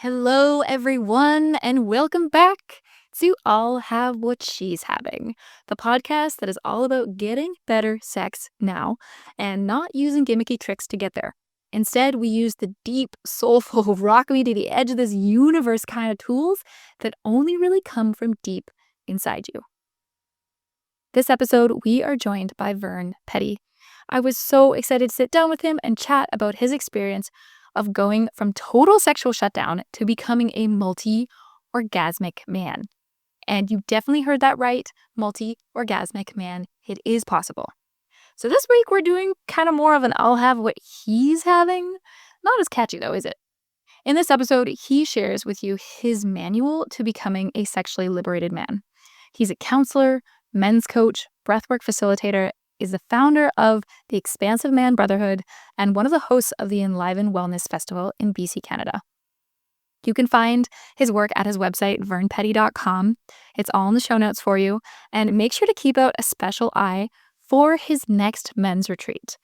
Hello, everyone, and welcome back to I'll Have What She's Having, the podcast that is all about getting better sex now and not using gimmicky tricks to get there. Instead, we use the deep, soulful, rock me to the edge of this universe kind of tools that only really come from deep inside you. This episode, we are joined by Vern Petty. I was so excited to sit down with him and chat about his experience of going from total sexual shutdown to becoming a multi-orgasmic man. And you definitely heard that right, multi-orgasmic man. It is possible. So this week we're doing kind of more of an I'll have what he's having. Not as catchy though, is it? In this episode, he shares with you his manual to becoming a sexually liberated man. He's a counselor, men's coach, breathwork facilitator, is the founder of the Expansive Man Brotherhood and one of the hosts of the Enliven Wellness Festival in BC, Canada. You can find his work at his website, vernpetty.com. It's all in the show notes for you. And make sure to keep out a special eye for his next men's retreat.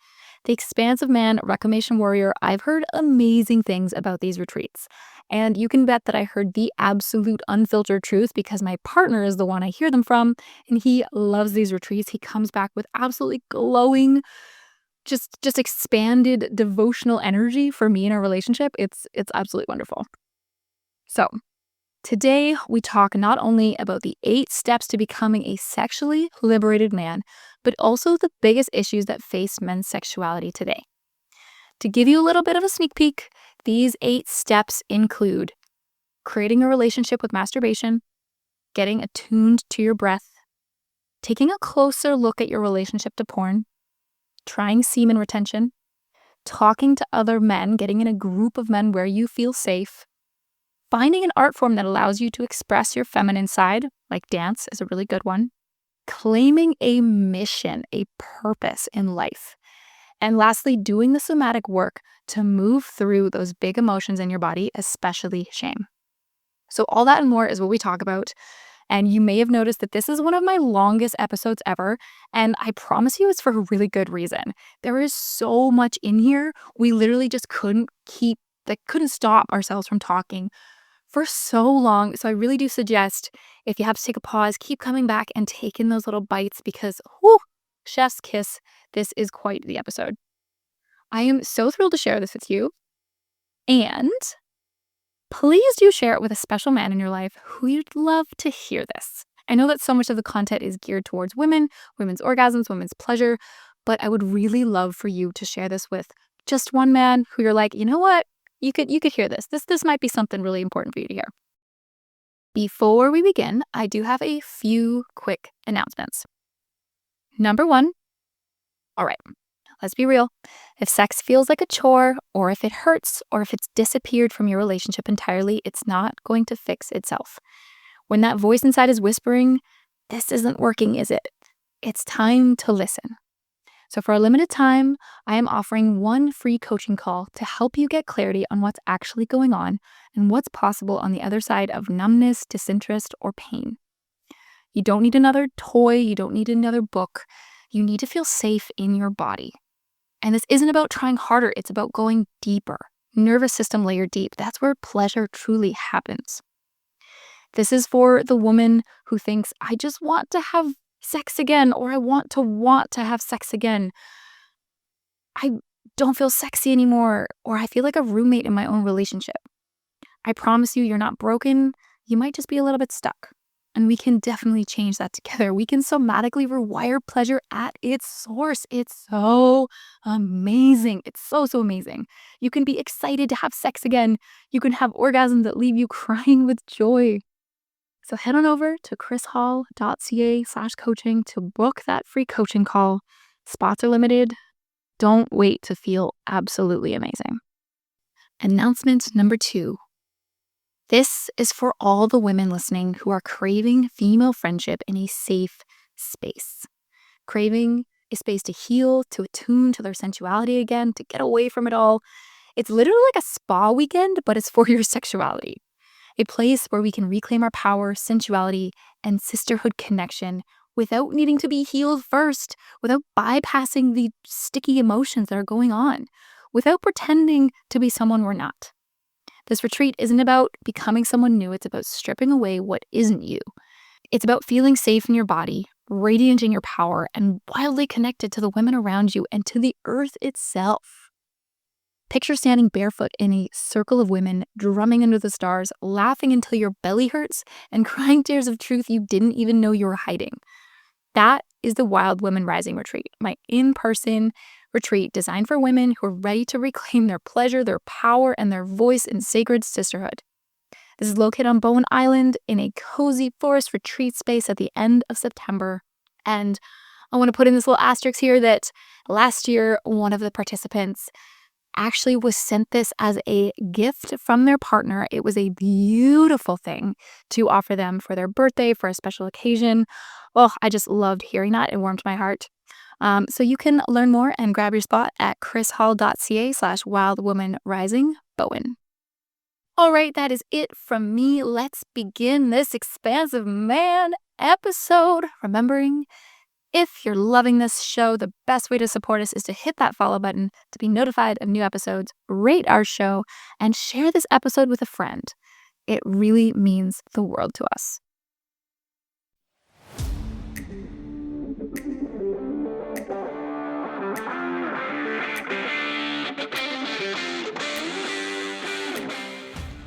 The Expansive Man Reclamation Warrior, I've heard amazing things about these retreats. And you can bet that I heard the absolute unfiltered truth because my partner is the one I hear them from, and he loves these retreats. He comes back with absolutely glowing, just expanded devotional energy for me in our relationship. It's absolutely wonderful. So today we talk not only about the 8 steps to becoming a sexually liberated man, but also the biggest issues that face men's sexuality today. To give you a little bit of a sneak peek, these 8 steps include creating a relationship with masturbation, getting attuned to your breath, taking a closer look at your relationship to porn, trying semen retention, talking to other men, getting in a group of men where you feel safe, finding an art form that allows you to express your feminine side, like dance is a really good one, claiming a mission, a purpose in life, and lastly, doing the somatic work to move through those big emotions in your body, especially shame. So all that and more is what we talk about. And you may have noticed that this is one of my longest episodes ever. And I promise you it's for a really good reason. There is so much in here. We literally just couldn't stop ourselves from talking for so long. So I really do suggest if you have to take a pause, keep coming back and take in those little bites because, whew, chef's kiss, this is quite the episode. I am so thrilled to share this with you. And please do share it with a special man in your life who you'd love to hear this. I know that so much of the content is geared towards women, women's orgasms, women's pleasure, but I would really love for you to share this with just one man who you're like, you know what? You could hear this. This might be something really important for you to hear. Before we begin, I do have a few quick announcements. Number 1, all right, let's be real. If sex feels like a chore, or if it hurts, or if it's disappeared from your relationship entirely, it's not going to fix itself. When that voice inside is whispering, this isn't working, is it? It's time to listen. So for a limited time, I am offering one free coaching call to help you get clarity on what's actually going on and what's possible on the other side of numbness, disinterest, or pain. You don't need another toy. You don't need another book. You need to feel safe in your body. And this isn't about trying harder. It's about going deeper. Nervous system layer deep. That's where pleasure truly happens. This is for the woman who thinks, I just want to have sex again, or I want to have sex again. I don't feel sexy anymore, or I feel like a roommate in my own relationship. I promise you, you're not broken. You might just be a little bit stuck. And we can definitely change that together. We can somatically rewire pleasure at its source. It's so amazing. It's so amazing. You can be excited to have sex again. You can have orgasms that leave you crying with joy. So head on over to krishall.ca/coaching to book that free coaching call. Spots are limited. Don't wait to feel absolutely amazing. Announcement number 2. This is for all the women listening who are craving female friendship in a safe space. Craving a space to heal, to attune to their sensuality again, to get away from it all. It's literally like a spa weekend, but it's for your sexuality. A place where we can reclaim our power, sensuality, and sisterhood connection without needing to be healed first, without bypassing the sticky emotions that are going on, without pretending to be someone we're not. This retreat isn't about becoming someone new, it's about stripping away what isn't you. It's about feeling safe in your body, radiant in your power, and wildly connected to the women around you and to the earth itself. Picture standing barefoot in a circle of women, drumming under the stars, laughing until your belly hurts, and crying tears of truth you didn't even know you were hiding. That is the Wild Women Rising Retreat, my in-person retreat designed for women who are ready to reclaim their pleasure, their power, and their voice in sacred sisterhood. This is located on Bowen Island in a cozy forest retreat space at the end of September. And I want to put in this little asterisk here that last year, one of the participants actually was sent this as a gift from their partner. It was a beautiful thing to offer them for their birthday, for a special occasion. Oh, I just loved hearing that. It warmed my heart. So you can learn more and grab your spot at krishall.ca/wildwomanrisingbowen. All right, that is it from me. Let's begin this expansive man episode. Remembering, if you're loving this show, the best way to support us is to hit that follow button to be notified of new episodes, rate our show, and share this episode with a friend. It really means the world to us.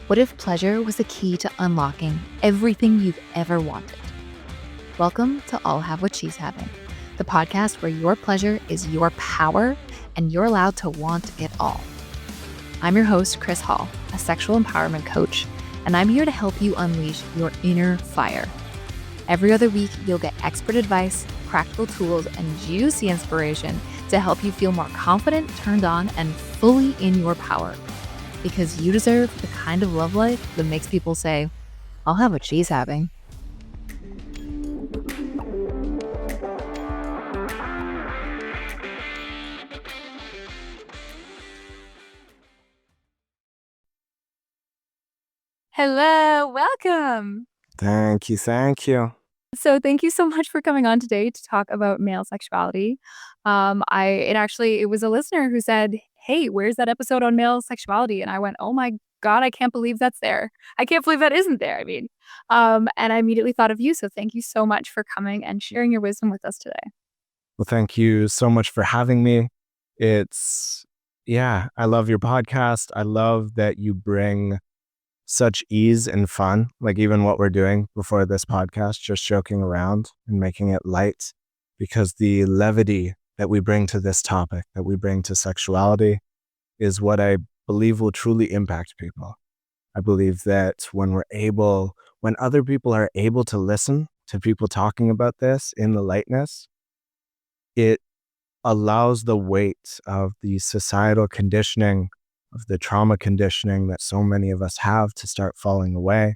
What if pleasure was the key to unlocking everything you've ever wanted? Welcome to I'll Have What She's Having, the podcast where your pleasure is your power and you're allowed to want it all. I'm your host, Kris Hall, a sexual empowerment coach, and I'm here to help you unleash your inner fire. Every other week, you'll get expert advice, practical tools, and juicy inspiration to help you feel more confident, turned on, and fully in your power. Because you deserve the kind of love life that makes people say, I'll have what she's having. Hello, welcome. Thank you. So thank you so much for coming on today to talk about male sexuality. It was a listener who said, "Hey, where's that episode on male sexuality?" And I went, "Oh my God, I can't believe that's there. I can't believe that isn't there." And I immediately thought of you. So thank you so much for coming and sharing your wisdom with us today. Well, thank you so much for having me. I love your podcast. I love that you bring such ease and fun, like even what we're doing before this podcast, just joking around and making it light, because the levity that we bring to this topic, that we bring to sexuality, is what I believe will truly impact people. I believe that when other people are able to listen to people talking about this in the lightness, it allows the weight of the societal conditioning, of the trauma conditioning that so many of us have, to start falling away,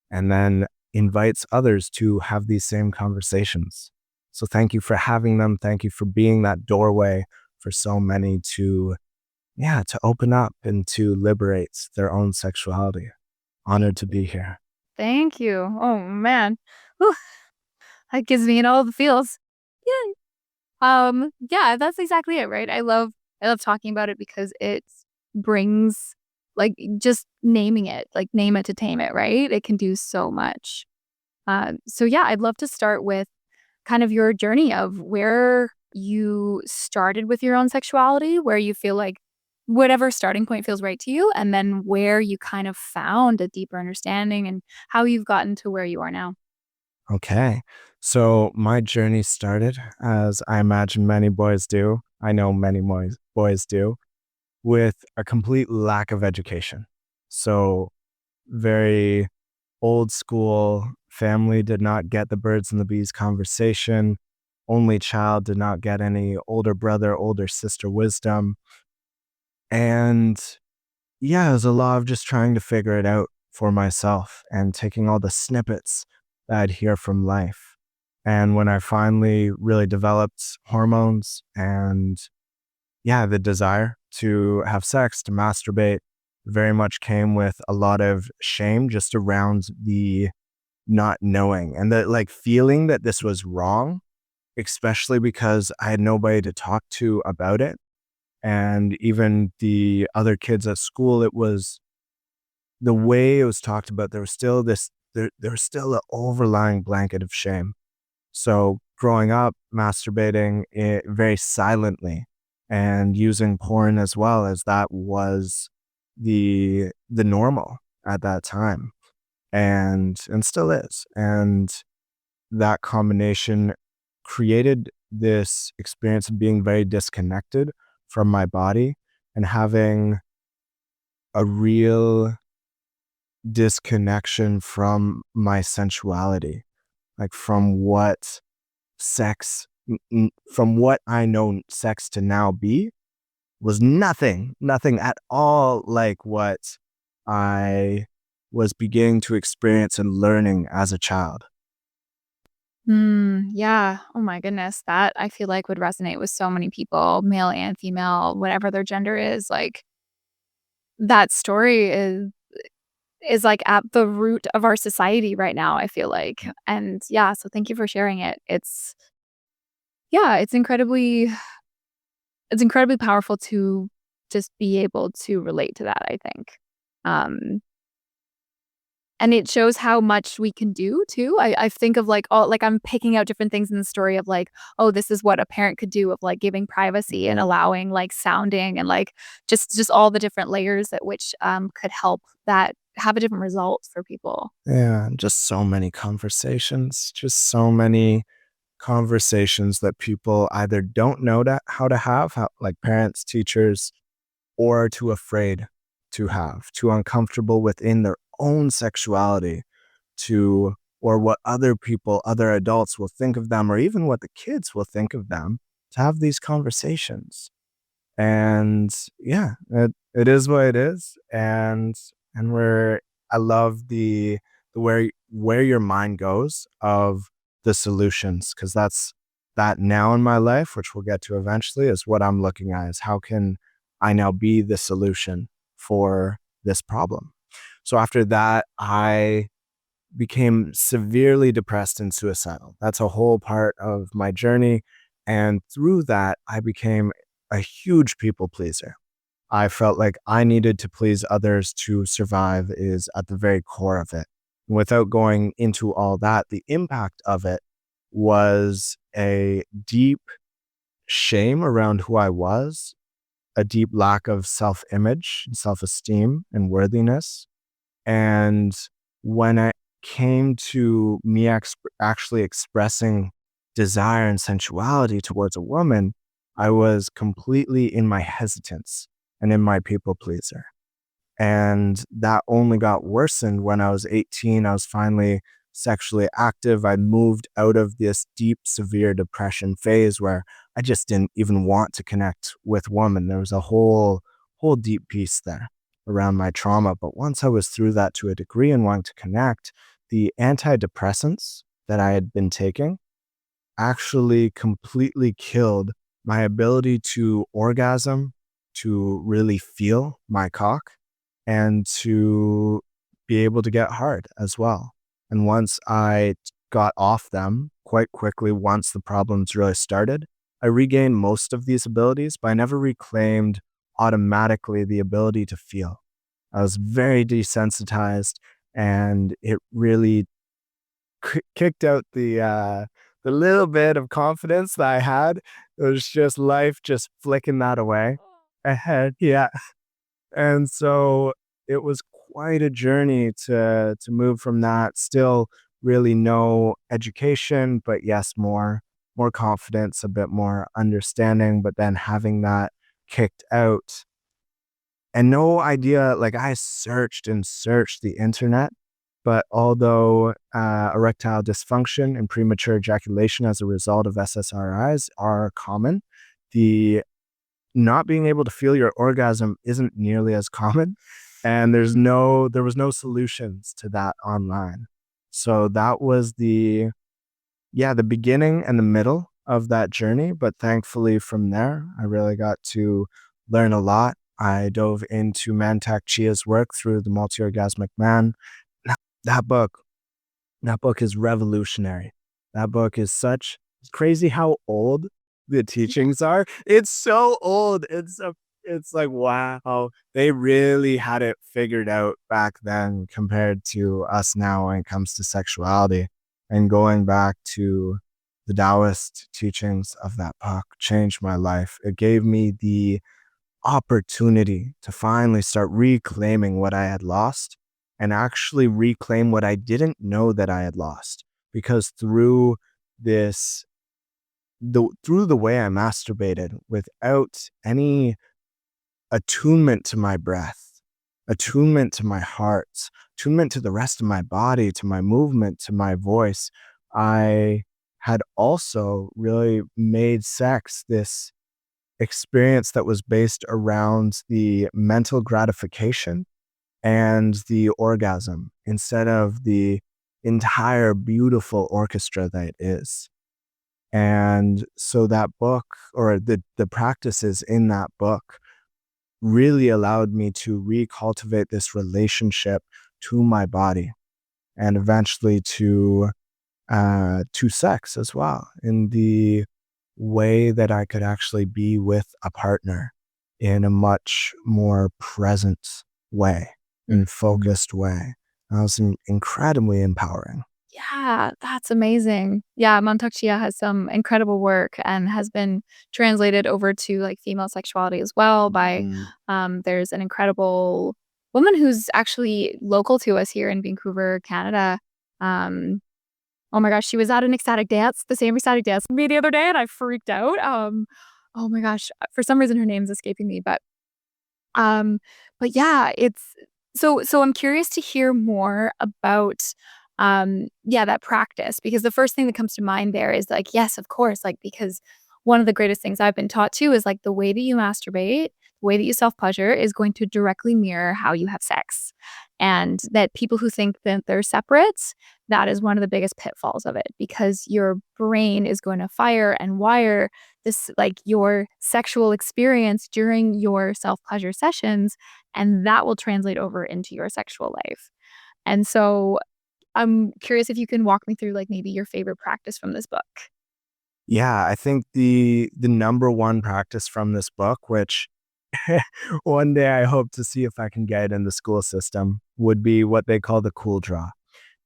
and then invites others to have these same conversations. So thank you for having them. Thank you for being that doorway for so many to open up and to liberate their own sexuality. Honored to be here. Thank you. Oh man. Whew. That gives me all the feels. Yeah. Yeah, that's exactly it, right? I love talking about it because it brings, like, just naming it, like, name it to tame it, right? It can do so much. So yeah, I'd love to start with kind of your journey of where you started with your own sexuality, where you feel like whatever starting point feels right to you, and then where you kind of found a deeper understanding and how you've gotten to where you are now. Okay. So my journey started, as I imagine many boys do, I know many boys do, with a complete lack of education. So very old school, family did not get the birds and the bees conversation. Only child, did not get any older brother, older sister wisdom. And it was a lot of just trying to figure it out for myself and taking all the snippets that I'd hear from life. And when I finally really developed hormones and the desire to have sex, to masturbate, very much came with a lot of shame just around the not knowing and the feeling that this was wrong, especially because I had nobody to talk to about it. And even the other kids at school, it was the way it was talked about, there was still there was still an overlying blanket of shame. So growing up, masturbating very silently and using porn as well, as that was the normal at that time, and still is. And that combination created this experience of being very disconnected from my body and having a real disconnection from my sensuality, like from what from what I know sex to now be, was nothing at all like what I was beginning to experience and learning as a child. Yeah. Oh my goodness. That I feel like would resonate with so many people, male and female, whatever their gender is. Like that story is like at the root of our society right now, I feel like. And yeah, so thank you for sharing it. Yeah, it's incredibly powerful to just be able to relate to that, I think. Um And it shows how much we can do too. I think of, like, all like, I'm picking out different things in the story of, like, oh, this is what a parent could do of, like, giving privacy and allowing, like, sounding and, like, just all the different layers at which, could help that have a different result for people. Yeah, just so many conversations, just so many conversations that people either don't know how to have, like parents, teachers, or are too afraid to have, too uncomfortable within their own sexuality to, or what other people, other adults will think of them, or even what the kids will think of them, to have these conversations. And yeah, it is what it is. And where I love the where your mind goes of the solutions, because that's that now in my life, which we'll get to eventually, is what I'm looking at, is how can I now be the solution for this problem. So after that, I became severely depressed and suicidal. That's a whole part of my journey. And through that, I became a huge people pleaser. I felt like I needed to please others to survive, is at the very core of it. Without going into all that, the impact of it was a deep shame around who I was, a deep lack of self image, self esteem, and worthiness. And when it came to me actually expressing desire and sensuality towards a woman, I was completely in my hesitance and in my people pleaser. And that only got worsened when I was 18. I was finally sexually active. I'd moved out of this deep, severe depression phase where I just didn't even want to connect with women. There was a whole deep piece there around my trauma. But once I was through that to a degree and wanting to connect, the antidepressants that I had been taking actually completely killed my ability to orgasm, to really feel my cock, and to be able to get hard as well. And once I got off them quite quickly, once the problems really started, I regained most of these abilities, but I never reclaimed automatically the ability to feel. I was very desensitized, and it really kicked out the little bit of confidence that I had. It was just life just flicking that away ahead. Yeah. And so it was quite a journey to move from that. Still really no education, but yes, more confidence, a bit more understanding, but then having that kicked out and no idea. Like, I searched and searched the internet, but although erectile dysfunction and premature ejaculation as a result of SSRIs are common, the not being able to feel your orgasm isn't nearly as common. And there was no solutions to that online. So that was the beginning and the middle of that journey. But thankfully from there, I really got to learn a lot. I dove into Mantak Chia's work through The Multi-Orgasmic Man. That book, that book is revolutionary. That book is it's crazy how old the teachings are. It's so old. It's like, wow, they really had it figured out back then compared to us now when it comes to sexuality. And going back to the Taoist teachings of that book changed my life. It gave me the opportunity to finally start reclaiming what I had lost and actually reclaim what I didn't know that I had lost. Because this, through the way I masturbated without any attunement to my breath, attunement to my heart, attunement to the rest of my body, to my movement, to my voice, I had also really made sex this experience that was based around the mental gratification and the orgasm instead of the entire beautiful orchestra that it is. And so that book, or the practices in that book, really allowed me to recultivate this relationship to my body and eventually to sex as well, in the way that I could actually be with a partner in a much more present way and Mhm. focused way. That was incredibly empowering. Yeah, that's amazing. Yeah, Montauk Chia has some incredible work and has been translated over to, like, female sexuality as well by, Mm. there's an incredible woman who's actually local to us here in Vancouver, Canada. Um, oh my gosh, she was at an ecstatic dance, the same ecstatic dance with me the other day, and I freaked out. Oh my gosh, for some reason her name's escaping me, um, but yeah, it's so I'm curious to hear more about, yeah, that practice, because the first thing that comes to mind there is like, yes, of course, like, because one of the greatest things I've been taught too is like the way that you masturbate, the way that you self-pleasure is going to directly mirror how you have sex. And that people who think that they're separate, that is one of the biggest pitfalls of it, because your brain is going to fire and wire this, like, your sexual experience during your self-pleasure sessions, and that will translate over into your sexual life. And so I'm curious if you can walk me through, like, maybe your favorite practice from this book. Yeah, I think the number one practice from this book, which one day I hope to see if I can get in the school system, would be what they call the cool draw.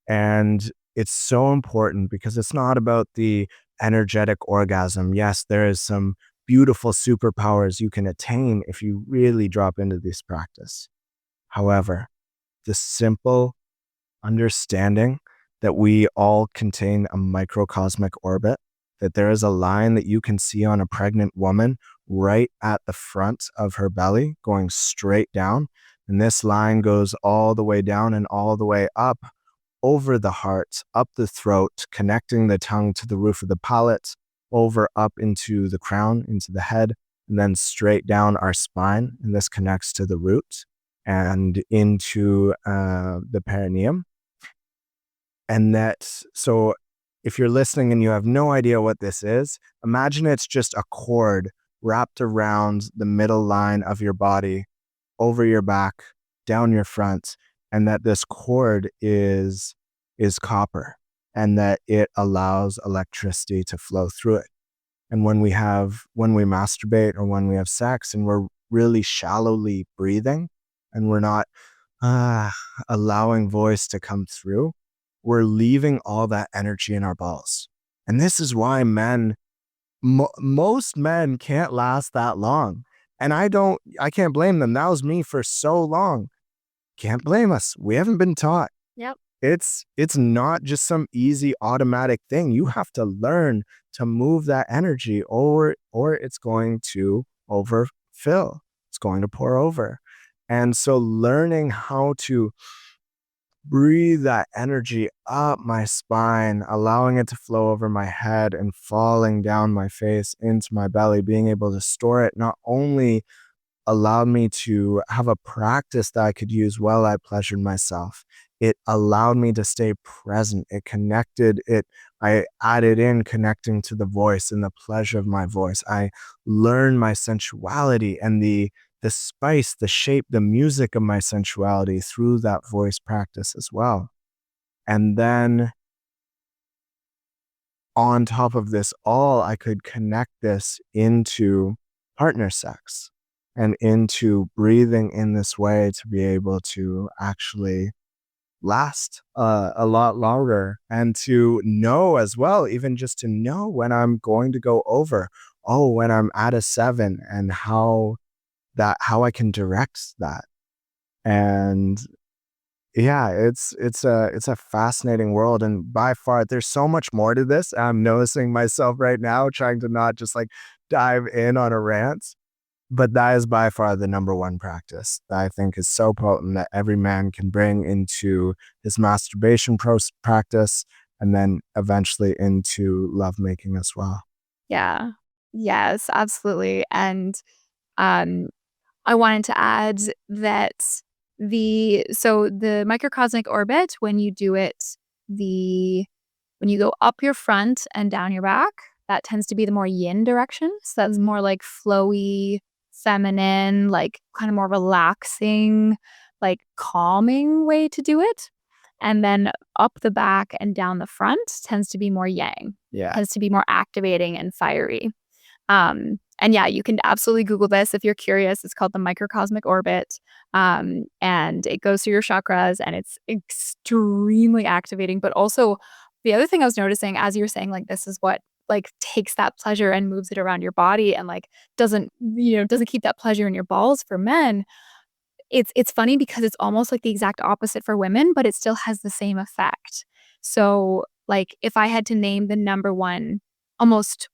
And it's so important because it's not about the energetic orgasm. Yes, there is some beautiful superpowers you can attain if you really drop into this practice. However, the simple understanding that we all contain a microcosmic orbit, that there is a line that you can see on a pregnant woman right at the front of her belly going straight down. And this line goes all the way down and all the way up over the heart, up the throat, connecting the tongue to the roof of the palate, over up into the crown, into the head, and then straight down our spine. And this connects to the root and into the perineum. And so if you're listening and you have no idea what this is, imagine it's just a cord wrapped around the middle line of your body, over your back, down your front, and that this cord is copper, and that it allows electricity to flow through it. And when we masturbate or when we have sex and we're really shallowly breathing and we're not ah, allowing voice to come through, we're leaving all that energy in our balls. And this is why most men can't last that long. And I can't blame them. That was me for so long. Can't blame us. We haven't been taught. Yep. It's not just some easy automatic thing. You have to learn to move that energy, or it's going to overfill. It's going to pour over. And so learning how to breathe that energy up my spine, allowing it to flow over my head and falling down my face into my belly, being able to store it not only allowed me to have a practice that I could use while I pleasured myself. It allowed me to stay present. I added in connecting to the voice and the pleasure of my voice. I learned my sensuality and the spice, the shape, the music of my sensuality through that voice practice as well. And then on top of this all, I could connect this into partner sex. and into breathing in this way to be able to actually last a lot longer, and to know as well, even just to know when I'm going to go over, oh, when I'm at a 7, and how I can direct that. And yeah, it's a fascinating world, and by far there's so much more to this. I'm noticing myself right now trying to not just like dive in on a rant, but that is by far the number one practice that I think is so potent that every man can bring into his masturbation practice, and then eventually into lovemaking as well. Yeah. Yes, absolutely. And um I wanted to add that the microcosmic orbit, when you do it, the when you go up your front and down your back, that tends to be the more yin direction. So that's more like flowy, feminine, like kind of more relaxing, like calming way to do it. And then up the back and down the front tends to be more yang, Yeah. tends to be more activating and fiery. And yeah, you can absolutely Google this if you're curious. It's called the microcosmic orbit. And it goes through your chakras and it's extremely activating. But also, the other thing I was noticing as you were saying, like, this is what like takes that pleasure and moves it around your body and like doesn't keep that pleasure in your balls for men. It's funny because it's almost like the exact opposite for women, but it still has the same effect. So, like, if I had to name the number one almost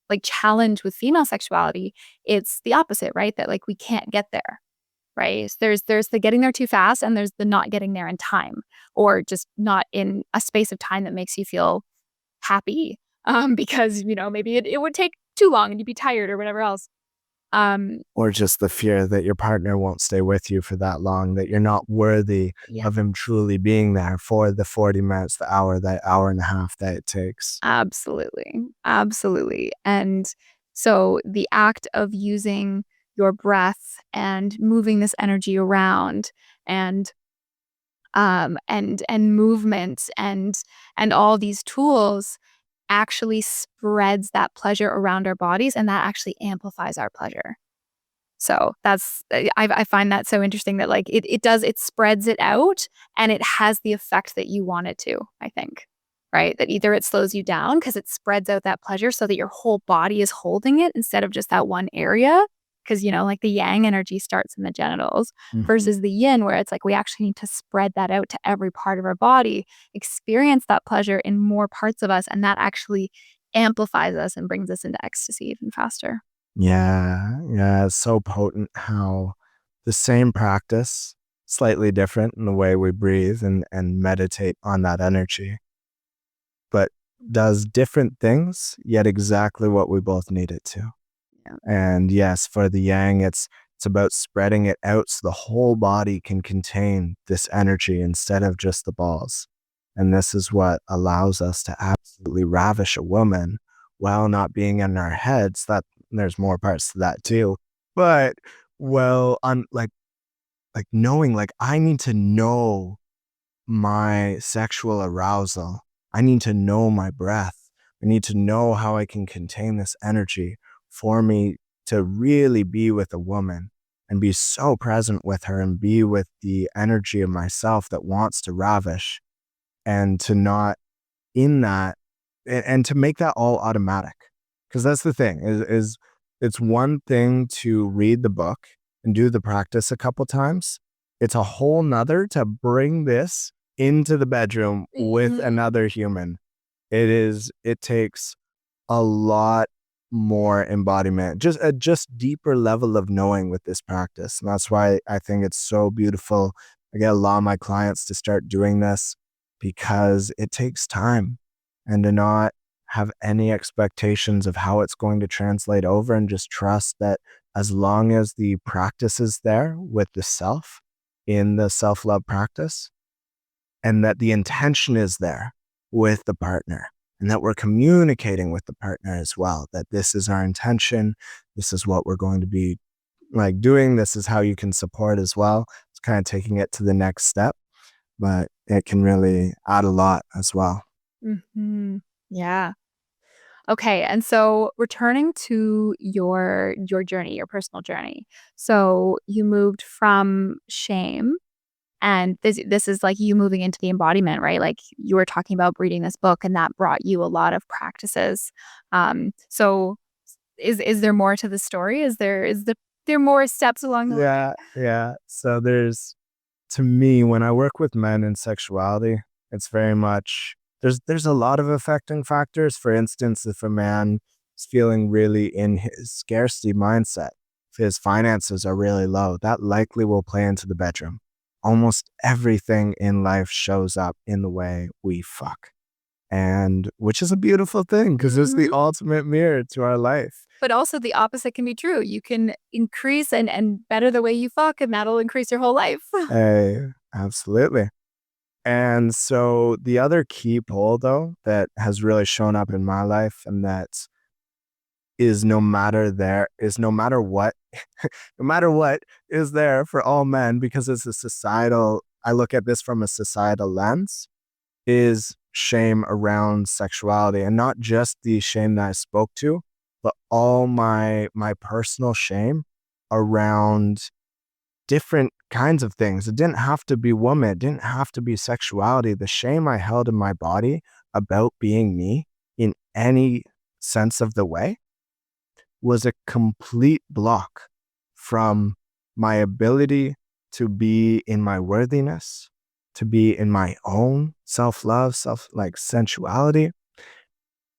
like challenge with female sexuality, it's the opposite, right? That like we can't get there, right? There's the getting there too fast and there's the not getting there in time or just not in a space of time that makes you feel happy. Because maybe it would take too long and you'd be tired or whatever else. Um, Or just the fear that your partner won't stay with you for that long, that you're not worthy yeah, of him truly being there for the 40 minutes, the hour, that hour and a half that it takes. absolutely. Absolutely. And so the act of using your breath and moving this energy around and and movement and all these tools actually spreads that pleasure around our bodies and that actually amplifies our pleasure. So that's I find that so interesting that like it spreads it out and it has the effect that you want it to, I think. Right? That either it slows you down because it spreads out that pleasure so that your whole body is holding it instead of just that one area. Because, like the yang energy starts in the genitals Mhm. versus the yin, where it's like we actually need to spread that out to every part of our body, experience that pleasure in more parts of us, and that actually amplifies us and brings us into ecstasy even faster. Yeah, yeah, it's so potent how the same practice, slightly different in the way we breathe and meditate on that energy, but does different things, yet exactly what we both need it to. Yeah. And yes, for the yang, it's about spreading it out so the whole body can contain this energy instead of just the balls. And this is what allows us to absolutely ravish a woman while not being in our heads. That there's more parts to that too. But well, on like knowing, like, I need to know my sexual arousal. I need to know my breath. I need to know how I can contain this energy for me to really be with a woman and be so present with her and be with the energy of myself that wants to ravish, and to not in that, and to make that all automatic. Because that's the thing is it's one thing to read the book and do the practice a couple times. It's a whole nother to bring this into the bedroom with Mhm. another human. It takes a lot more embodiment, just a just deeper level of knowing with this practice. And that's why I think it's so beautiful. I get a lot of my clients to start doing this because it takes time, and to not have any expectations of how it's going to translate over, and just trust that as long as the practice is there with the self in the self-love practice, and that the intention is there with the partner, and that we're communicating with the partner as well, that this is our intention, this is what we're going to be like doing, this is how you can support as well. It's kind of taking it to the next step, but it can really add a lot as well. Mhm. Yeah. Okay, and so returning to your journey, your personal journey. So you moved from shame, and this is like you moving into the embodiment, right? Like you were talking about reading this book, and that brought you a lot of practices. So is there more to the story? There more steps along the way? Yeah, yeah. So to me, when I work with men in sexuality, it's very much there's a lot of affecting factors. For instance, if a man is feeling really in his scarcity mindset, if his finances are really low, that likely will play into the bedroom. Almost everything in life shows up in the way we fuck. And which is a beautiful thing because it's the Mhm. ultimate mirror to our life. But also the opposite can be true. You can increase and better the way you fuck, and that'll increase your whole life. Absolutely. And so the other key pull though that has really shown up in my life and that is no matter what no matter what is there for all men because it's a societal I look at this from a societal lens is shame around sexuality and not just the shame that I spoke to, but all my personal shame around different kinds of things. It didn't have to be woman, it didn't have to be sexuality. The shame I held in my body about being me in any sense of the way was a complete block from my ability to be in my worthiness, to be in my own self-love, like sensuality,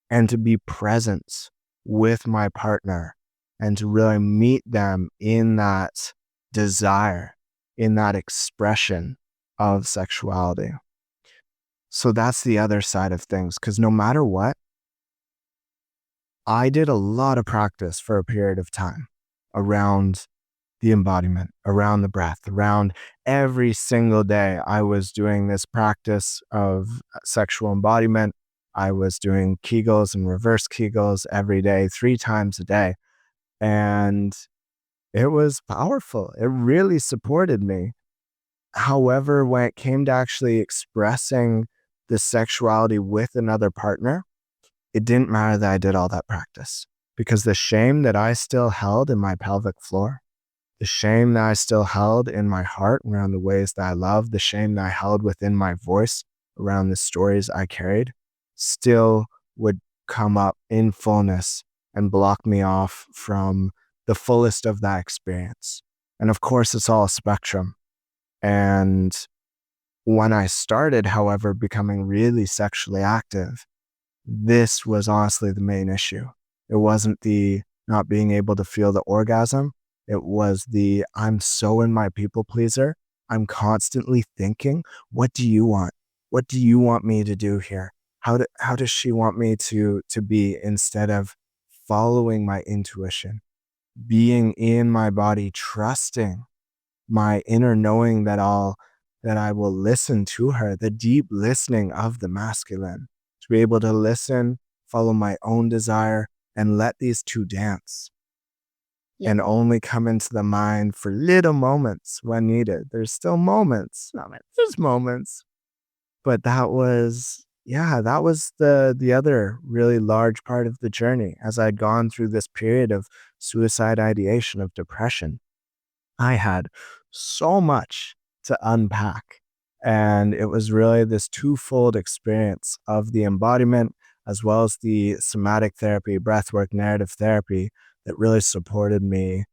and to be present with my partner and to really meet them in that desire, in that expression of sexuality. So that's the other side of things. Because no matter what, I did a lot of practice for a period of time around the embodiment, around the breath, around every single day. I was doing this practice of sexual embodiment. I was doing Kegels and reverse Kegels every day, 3 times a day. And it was powerful. It really supported me. However, when it came to actually expressing the sexuality with another partner, it didn't matter that I did all that practice because the shame that I still held in my pelvic floor, the shame that I still held in my heart around the ways that I love, the shame that I held within my voice around the stories I carried, still would come up in fullness and block me off from the fullest of that experience. And of course, it's all a spectrum. And when I started, however, becoming really sexually active, this was honestly the main issue. It wasn't the not being able to feel the orgasm. It was the I'm so in my people pleaser. I'm constantly thinking, what do you want? What do you want me to do here? How does she want me to be instead of following my intuition, being in my body, trusting my inner knowing that I will listen to her, the deep listening of the masculine, to be able to listen, follow my own desire, and let these two dance Yeah. and only come into the mind for little moments when needed. There's still moments. There's moments. But that was the other really large part of the journey as I'd gone through this period of suicide ideation, of depression. I had so much to unpack. And it was really this twofold experience of the embodiment as well as the somatic therapy, breathwork, narrative therapy that really supported me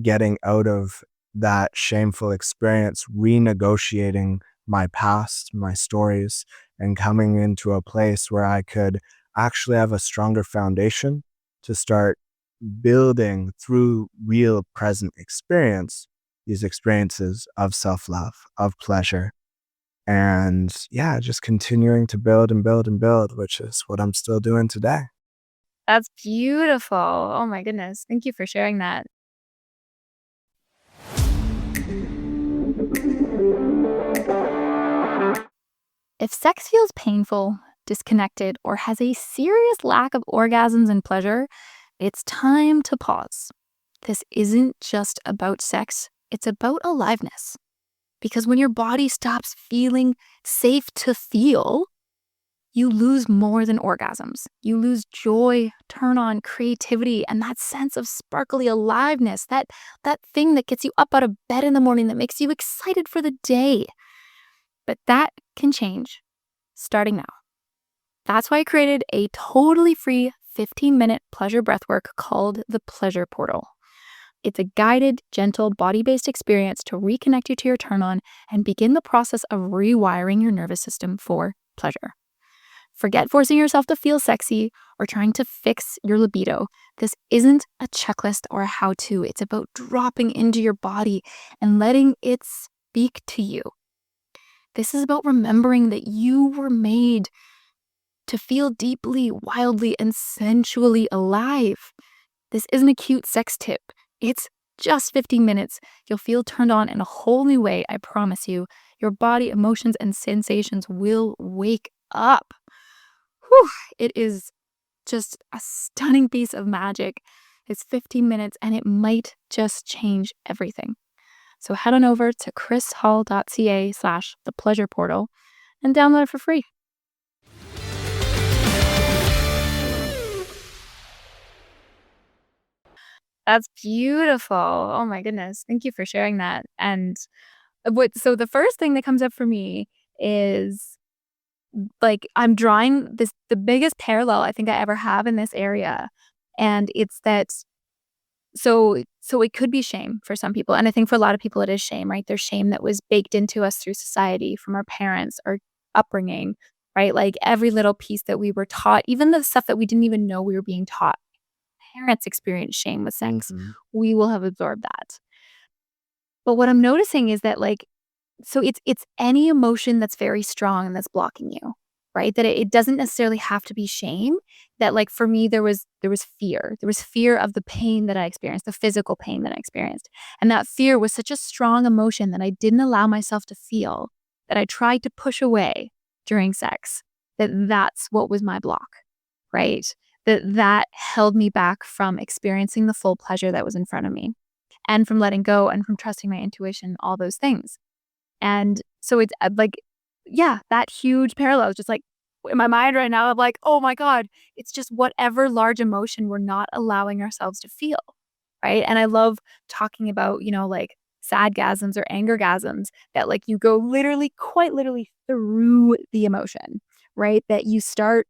getting out of that shameful experience, renegotiating my past, my stories, and coming into a place where I could actually have a stronger foundation to start building through real present experience these experiences of self-love, of pleasure. And yeah, just continuing to build and build and build, which is what I'm still doing today. That's beautiful. Oh my goodness. Thank you for sharing that. If sex feels painful, disconnected, or has a serious lack of orgasms and pleasure, it's time to pause. This isn't just about sex, it's about aliveness. Because when your body stops feeling safe to feel, you lose more than orgasms. You lose joy, turn on, creativity, and that sense of sparkly aliveness, that thing that gets you up out of bed in the morning that makes you excited for the day. But that can change starting now. That's why I created a totally free 15-minute pleasure breathwork called the Pleasure Portal. It's a guided, gentle, body-based experience to reconnect you to your turn on and begin the process of rewiring your nervous system for pleasure. Forget forcing yourself to feel sexy or trying to fix your libido. This isn't a checklist or a how-to. It's about dropping into your body and letting it speak to you. This is about remembering that you were made to feel deeply, wildly, and sensually alive. This isn't a cute sex tip. It's just 15 minutes. You'll feel turned on in a whole new way, I promise you. Your body, emotions, and sensations will wake up. Whew, it is just a stunning piece of magic. It's 15 minutes and it might just change everything. So head on over to krishall.ca/thepleasureportal and download it for free. That's beautiful. Oh my goodness. Thank you for sharing that. And so the first thing that comes up for me is like I'm drawing the biggest parallel I think I ever have in this area. And it's that so it could be shame for some people. And I think for a lot of people it is shame, right? There's shame that was baked into us through society, from our parents, our upbringing, right? Like every little piece that we were taught, even the stuff that we didn't even know we were being taught. Parents experience shame with sex. Mhm. We will have absorbed that. But what I'm noticing is that so it's any emotion that's very strong and that's blocking you, right? That it doesn't necessarily have to be shame. That like for me there was fear. There was fear of the pain that I experienced, the physical pain that I experienced. And that fear was such a strong emotion that I didn't allow myself to feel, that I tried to push away during sex. That's what was my block, right? That held me back from experiencing the full pleasure that was in front of me and from letting go and from trusting my intuition, all those things. And so it's like, yeah, that huge parallel is just like in my mind right now of like, oh my God, it's just whatever large emotion we're not allowing ourselves to feel. Right. And I love talking about, like sadgasms or angergasms that like you go literally, quite literally through the emotion, right? That you start.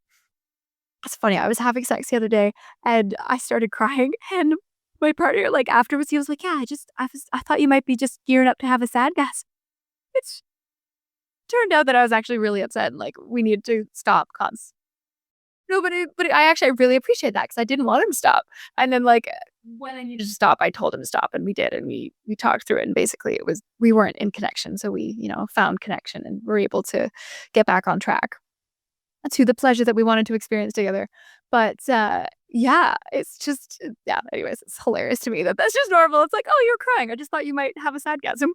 It's funny. I was having sex the other day and I started crying and my partner, like afterwards, he was like, yeah, I thought you might be just gearing up to have a sadgasm. It's turned out that I was actually really upset and, like, we needed to stop cause no, but I really appreciate that because I didn't want him to stop, and then, like, when I needed to stop, I told him to stop, and we did, and we talked through it, and basically it was we weren't in connection, so we, found connection and were able to get back on track to the pleasure that we wanted to experience together, but, yeah, it's just yeah, anyways, it's hilarious to me that that's just normal. It's like, "Oh, you're crying. I just thought you might have a sadgasm."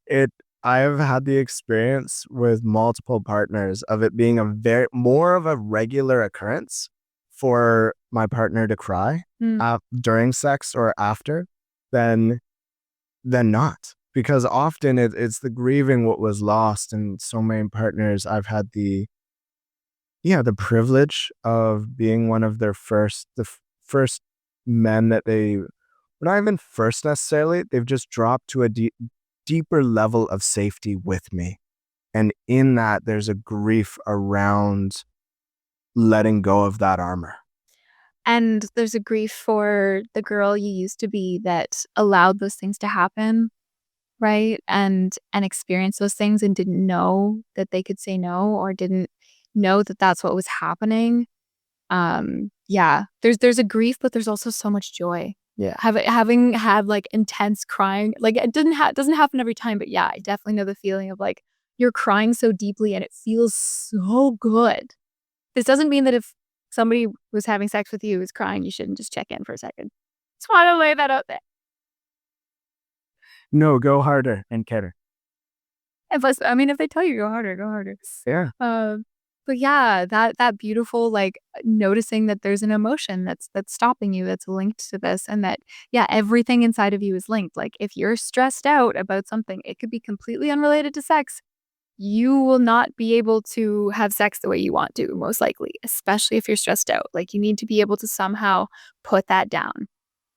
It I've had the experience with multiple partners of it being a very more of a regular occurrence for my partner to cry Mm. during sex or after than not. Because often it's the grieving what was lost, and so many partners I've had the privilege of being one of their first men that they not even first necessarily, they've just dropped to a deeper level of safety with me. And in that, there's a grief around letting go of that armor. And there's a grief for the girl you used to be that allowed those things to happen, right? And experience those things and didn't know that they could say no or didn't know that that's what was happening. Yeah, there's a grief, but there's also so much joy. Yeah. Having had like intense crying, like it doesn't happen every time, but yeah, I definitely know the feeling of like you're crying so deeply and it feels so good. This doesn't mean that if somebody was having sex with you is crying, you shouldn't just check in for a second. Just wanna lay that out there. No, go harder and Kedder. And plus, I mean, if they tell you go harder, go harder. Yeah. Um, but yeah, that beautiful, like, noticing that there's an emotion that's stopping you, that's linked to this, and that, yeah, everything inside of you is linked. Like, if you're stressed out about something, it could be completely unrelated to sex. you will not be able to have sex the way you want to, most likely, especially if you're stressed out. Like, you need to be able to somehow put that down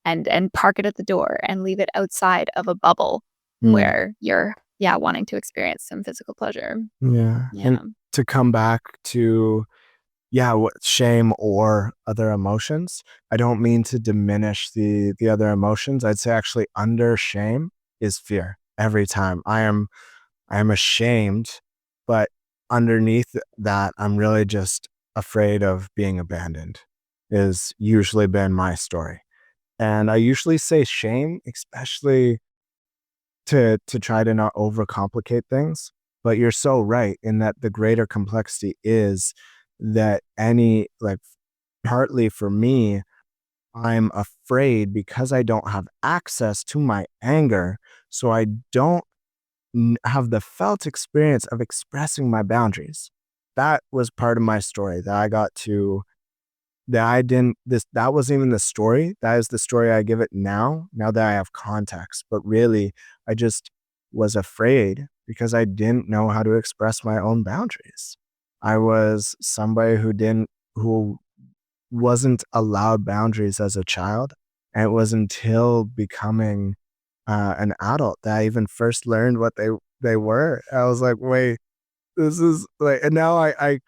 and park it at the door and leave it outside of a bubble Mm. where you're, yeah, wanting to experience some physical pleasure. Yeah. And Yeah. to come back to, yeah, what shame or other emotions, I don't mean to diminish the other emotions. I'd say actually under shame is fear every time. I am ashamed, but underneath that, I'm really just afraid of being abandoned, is usually been my story. And I usually say shame, especially to try to not overcomplicate things. But you're so right in that the greater complexity is that any, like, partly for me, I'm afraid because I don't have access to my anger, so I don't have the felt experience of expressing my boundaries. That was part of my story that I got to, that I didn't this that wasn't even the story. That is the story I give it now that I have context. But really, I just was afraid because I didn't know how to express my own boundaries. I was somebody who wasn't allowed boundaries as a child. And it was until becoming an adult that I even first learned what they were. I was like, wait, this is like, and now I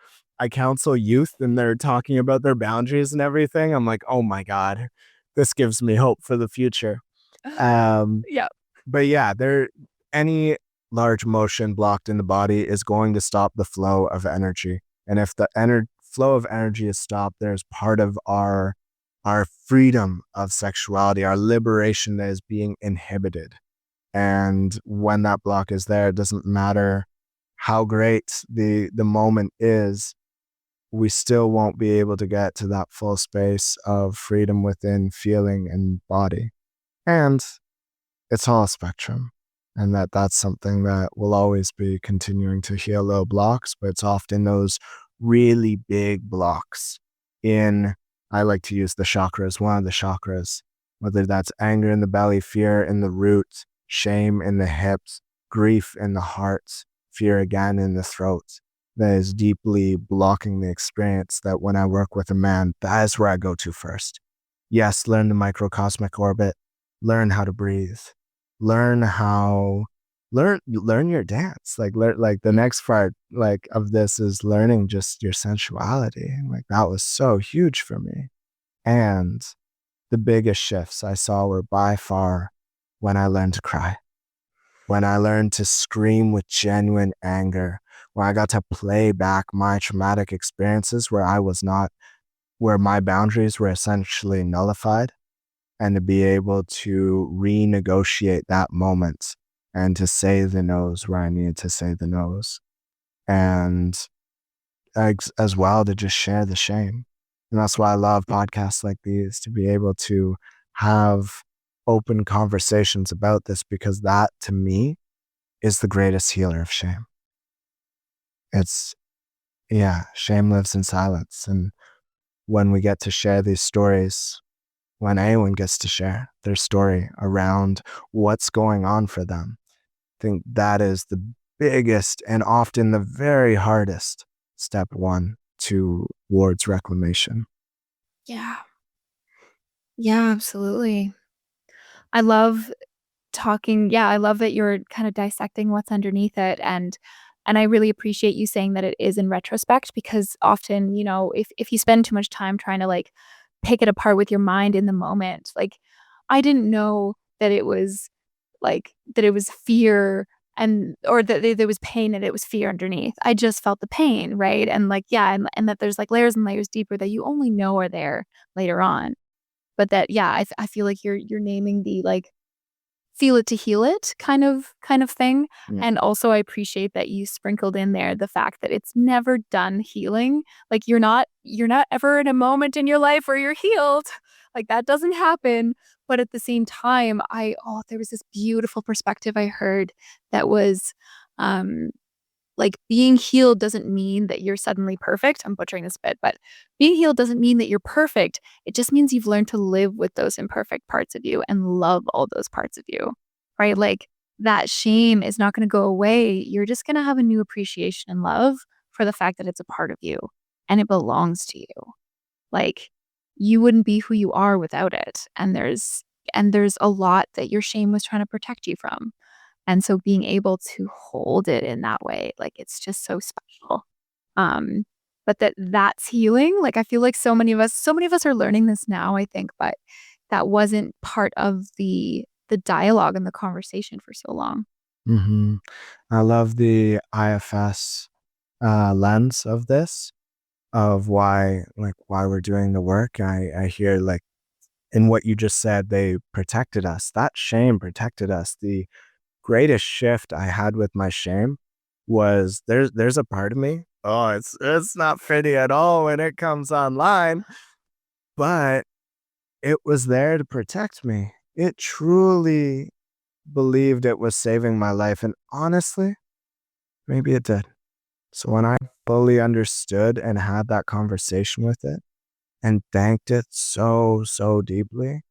counsel youth and they're talking about their boundaries and everything. I'm like, oh my God, this gives me hope for the future. Um, Yeah. but yeah, any large motion blocked in the body is going to stop the flow of energy. And if the flow of energy is stopped, there's part of our freedom of sexuality, our liberation that is being inhibited. And when that block is there, it doesn't matter how great the moment is, we still won't be able to get to that full space of freedom within feeling and body. And it's all a spectrum. And that's something that will always be continuing to heal little blocks, but it's often those really big blocks in, I like to use the chakras, one of the chakras, whether that's anger in the belly, fear in the root, shame in the hips, grief in the heart, fear again in the throat. That is deeply blocking the experience that when I work with a man, that is where I go to first. Yes, learn the microcosmic orbit, learn how to breathe, learn how learn your dance, like the next part like of this is learning just your sensuality. Like that was so huge for me. And the biggest shifts I saw were by far when I learned to cry, when I learned to scream with genuine anger, where I got to play back my traumatic experiences where my boundaries were essentially nullified, and to be able to renegotiate that moment and to say the no's where I needed to say the no's. And as well to just share the shame. And that's why I love podcasts like these, to be able to have open conversations about this, because that to me is the greatest healer of shame. It's, yeah, shame lives in silence. And when we get to share these stories, when anyone gets to share their story around what's going on for them, I think that is the biggest and often the very hardest step one towards reclamation. Yeah. Yeah, absolutely. I love I love that you're kind of dissecting what's underneath it, and I really appreciate you saying that it is in retrospect, because often, if you spend too much time trying to, like, pick it apart with your mind in the moment, like, I didn't know that it was, that it was fear, and or that there was pain and it was fear underneath. I just felt the pain, right? And, like, yeah, and that there's, like, layers and layers deeper that you only know are there later on. But that, yeah, I feel like you're naming the, like, feel it to heal it kind of thing. Yeah. And also I appreciate that you sprinkled in there the fact that it's never done healing. Like, you're not ever in a moment in your life where you're healed. Like, that doesn't happen. But at the same time, there was this beautiful perspective I heard that was, um like, being healed doesn't mean that you're suddenly perfect. I'm butchering this bit, but being healed doesn't mean that you're perfect. It just means you've learned to live with those imperfect parts of you and love all those parts of you, right? Like, that shame is not gonna go away. You're just gonna have a new appreciation and love for the fact that it's a part of you and it belongs to you. Like, you wouldn't be who you are without it, and there's a lot that your shame was trying to protect you from, and so being able to hold it in that way, like, it's just so special. Um, but that's healing, like, I feel like so many of us are learning this now, I think, but that wasn't part of the dialogue and the conversation for so long. Hmm. I love the IFS lens of this, of why we're doing the work. I hear like in what you just said, they protected us. That shame protected us. The greatest shift I had with my shame was there's a part of me. Oh, it's not pretty at all when it comes online, but it was there to protect me. It truly believed it was saving my life, and honestly, maybe it did. So when I fully understood and had that conversation with it and thanked it so deeply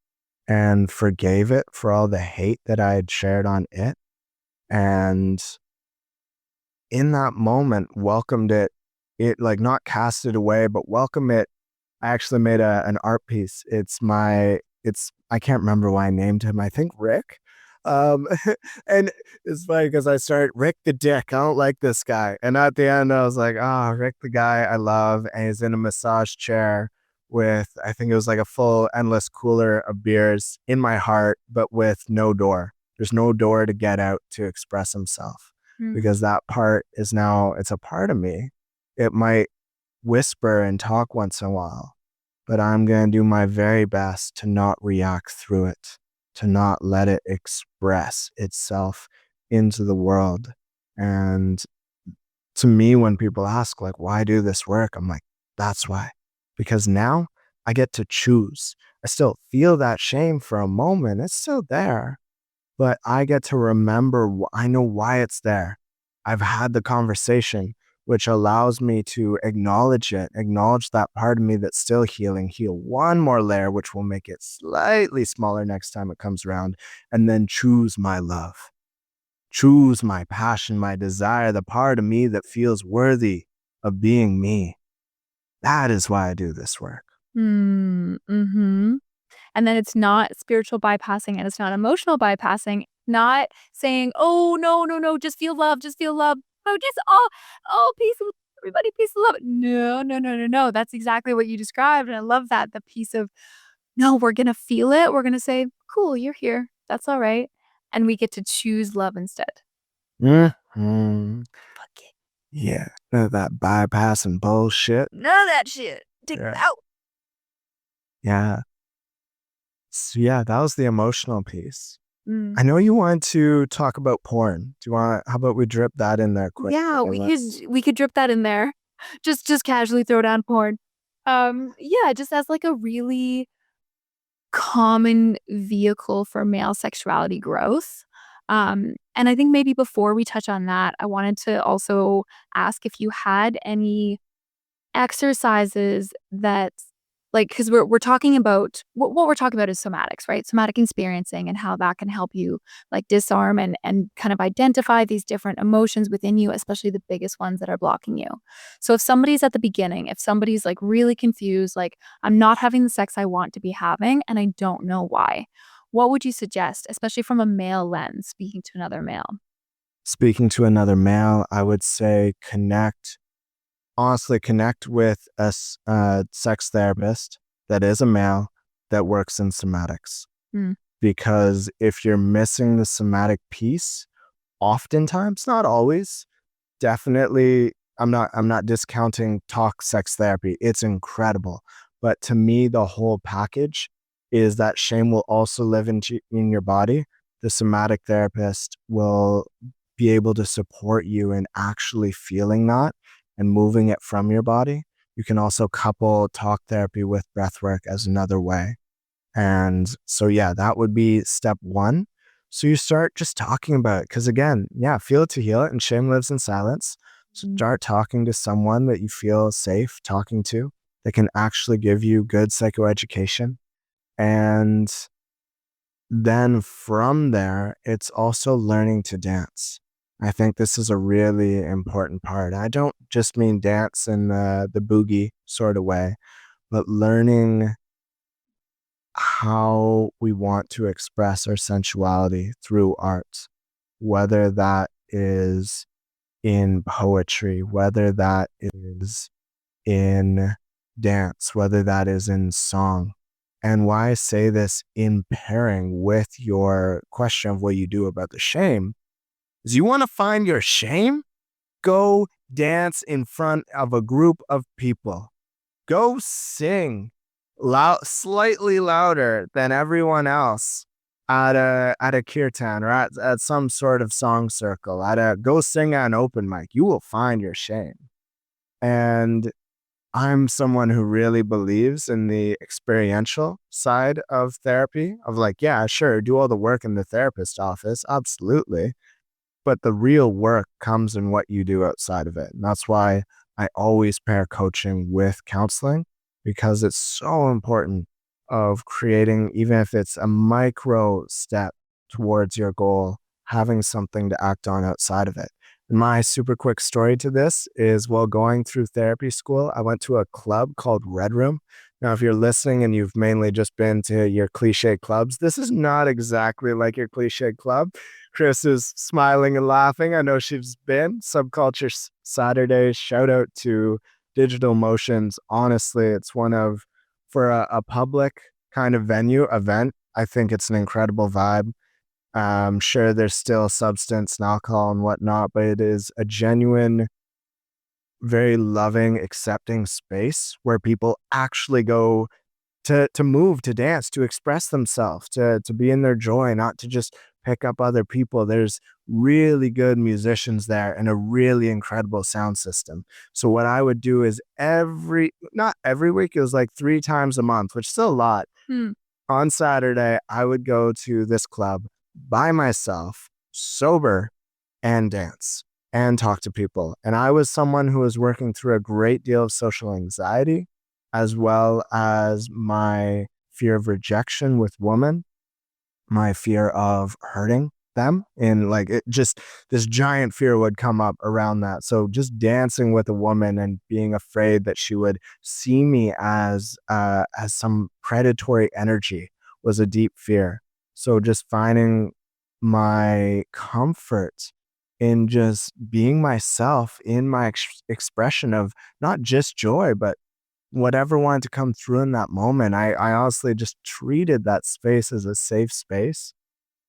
and forgave it for all the hate that I had shared on it, and in that moment welcomed it, like not cast it away, but welcome it. I actually made an art piece. It's I can't remember why I named him. I think Rick. Um, and it's funny because I started Rick the Dick. I don't like this guy. And at the end, I was like, oh, Rick the guy I love. And he's in a massage chair with, I think it was like a full endless cooler of beers in my heart, but with no door. There's no door to get out to express himself Mm. because that part is now, it's a part of me. It might whisper and talk once in a while, but I'm going to do my very best to not react through it, to not let it express itself into the world. And to me, when people ask, like, why do this work? I'm like, that's why. Because now I get to choose. I still feel that shame for a moment, it's still there, but I get to remember, I know why it's there. I've had the conversation, which allows me to acknowledge it, acknowledge that part of me that's still healing, heal one more layer, which will make it slightly smaller next time it comes around, and then choose my love, choose my passion, my desire, the part of me that feels worthy of being me. That is why I do this work. Mm, mhm. And then it's not spiritual bypassing and it's not emotional bypassing, not saying, "Oh, no, no, no, just feel love, just feel love. Oh, just oh, peace of everybody, peace of love." No, no, no, no, no. That's exactly what you described, and I love that, the piece of, "No, we're gonna feel it. We're gonna say, 'Cool, you're here. That's alright.'" And we get to choose love instead. Mhm. Fuck it. Yeah, that bypassing bullshit. None of that shit. Take it Yeah. out. Yeah. So yeah, that was the emotional piece. Mm. I know you want to talk about porn. Do you want? How about we drip that in there quickly? Yeah, And let's. we could drip that in there. Just casually throw down porn. Yeah, just as like a really common vehicle for male sexuality growth. And I think maybe before we touch on that, I wanted to also ask if you had any exercises that like, because we 'cause we're talking about what we're talking about is somatics, right? Somatic experiencing and how that can help you, like, disarm and kind of identify these different emotions within you, especially the biggest ones that are blocking you. So if somebody's at the beginning, if somebody's, like, really confused, like, "I'm not having the sex I want to be having, and I don't know why," what would you suggest, especially from a male lens, speaking to another male? Speaking to another male, I would say connect. Honestly, connect with a sex therapist that is a male that works in somatics. Mm, Because if you're missing the somatic piece, oftentimes, not always, definitely, I'm not discounting talk sex therapy. It's incredible. But to me, the whole package is that shame will also live in your body. The somatic therapist will be able to support you in actually feeling that and moving it from your body. You can also couple talk therapy with breathwork as another way. And so, yeah, that would be step one. So you start just talking about it. Because again, yeah, feel it to heal it, and shame lives in silence. So mm, start talking to someone that you feel safe talking to that can actually give you good psychoeducation. And then from there, it's also learning to dance. I think this is a really important part. I don't just mean dance in the boogie sort of way, but learning how we want to express our sensuality through art, whether that is in poetry, whether that is in dance, whether that is in song. And why I say this in pairing with your question of what you do about the shame is you want to find your shame? Go dance in front of a group of people. Go sing slightly louder than everyone else at a kirtan or at some sort of song circle. Go sing at an open mic. You will find your shame. And I'm someone who really believes in the experiential side of therapy of like, yeah, sure, do all the work in the therapist office. Absolutely. But the real work comes in what you do outside of it. And that's why I always pair coaching with counseling because it's so important of creating, even if it's a micro step towards your goal, having something to act on outside of it. My super quick story to this is while going through therapy school, I went to a club called Red Room. Now, if you're listening and you've mainly just been to your cliche clubs, this is not exactly like your cliche club. Kris is smiling and laughing. I know she's been. Subculture Saturdays. Shout out to Digital Motions. Honestly, it's one of, for a public kind of event, I think it's an incredible vibe. Sure, there's still substance and alcohol and whatnot, but it is a genuine, very loving, accepting space where people actually go to move, to dance, to express themselves, to be in their joy, not to just pick up other people. There's really good musicians there and a really incredible sound system. So what I would do is not every week, it was like 3 times a month, which is still a lot. Hmm. On Saturday, I would go to this club by myself, sober, and dance and talk to people. And I was someone who was working through a great deal of social anxiety, as well as my fear of rejection with women, my fear of hurting them. And like it just, this giant fear would come up around that. So just dancing with a woman and being afraid that she would see me as some predatory energy was a deep fear. So just finding my comfort in just being myself in my expression of not just joy, but whatever wanted to come through in that moment. I honestly just treated that space as a safe space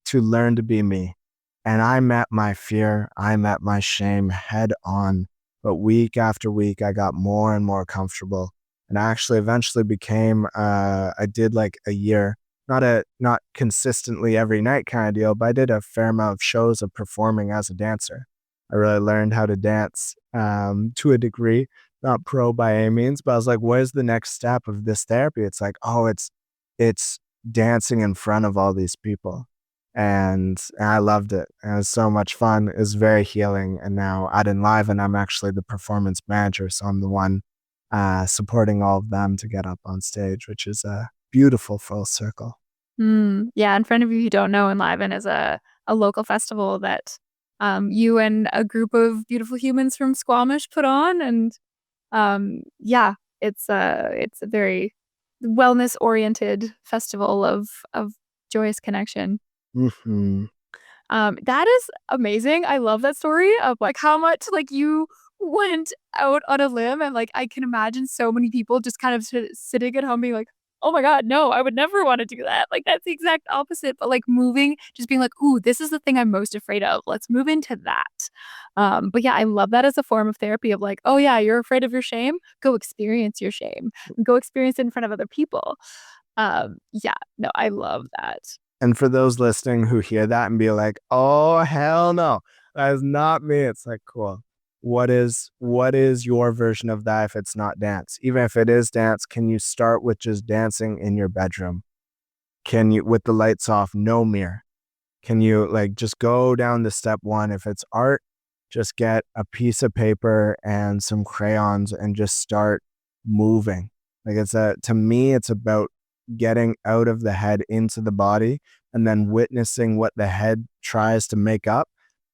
to learn to be me. And I met my fear, I met my shame head on. But week after week, I got more and more comfortable. And I actually eventually became, I did like a year, not consistently every night kind of deal, but I did a fair amount of shows of performing as a dancer. I really learned how to dance to a degree, not pro by any means, but I was like, where's the next step of this therapy? It's like, oh, it's dancing in front of all these people. And I loved it. And it was so much fun. It was very healing. And now at Enliven, I'm actually the performance manager. So I'm the one supporting all of them to get up on stage, which is a beautiful full circle. Yeah, in front of you who don't know, Enliven is a local festival that you and a group of beautiful humans from Squamish put on, and yeah, it's a very wellness oriented festival of joyous connection. Mm-hmm. That is amazing. I love that story of like how much like you went out on a limb, and like I can imagine so many people just kind of sitting at home being like, "Oh my god, no, I would never want to do that." Like that's the exact opposite, but like moving, just being like, "Ooh, this is the thing I'm most afraid of. Let's move into that." But yeah, I love that as a form of therapy of like, "Oh yeah, you're afraid of your shame? Go experience your shame. Go experience it in front of other people." Yeah, no, I love that. And for those listening who hear that and be like, "Oh hell no, that is not me," it's like, cool. What is your version of that if it's not dance? Even if it is dance, can you start with just dancing in your bedroom? Can you, with the lights off, no mirror? Can you like just go down to step one? If it's art, just get a piece of paper and some crayons and just start moving. Like to me, it's about getting out of the head into the body and then witnessing what the head tries to make up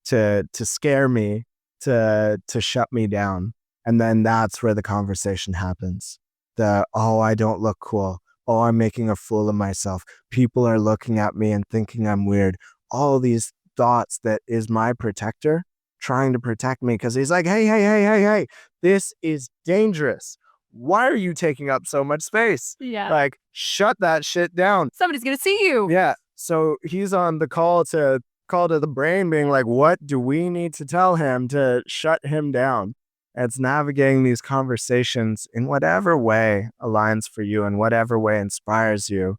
to scare me, to shut me down. And then that's where the conversation happens. Oh, I don't look cool. Oh, I'm making a fool of myself. People are looking at me and thinking I'm weird. All these thoughts that is my protector trying to protect me because he's like, hey, this is dangerous. Why are you taking up so much space? Yeah. Like, shut that shit down. Somebody's gonna see you. Yeah. So he's on the call to the brain being like, what do we need to tell him to shut him down? And it's navigating these conversations in whatever way aligns for you and whatever way inspires you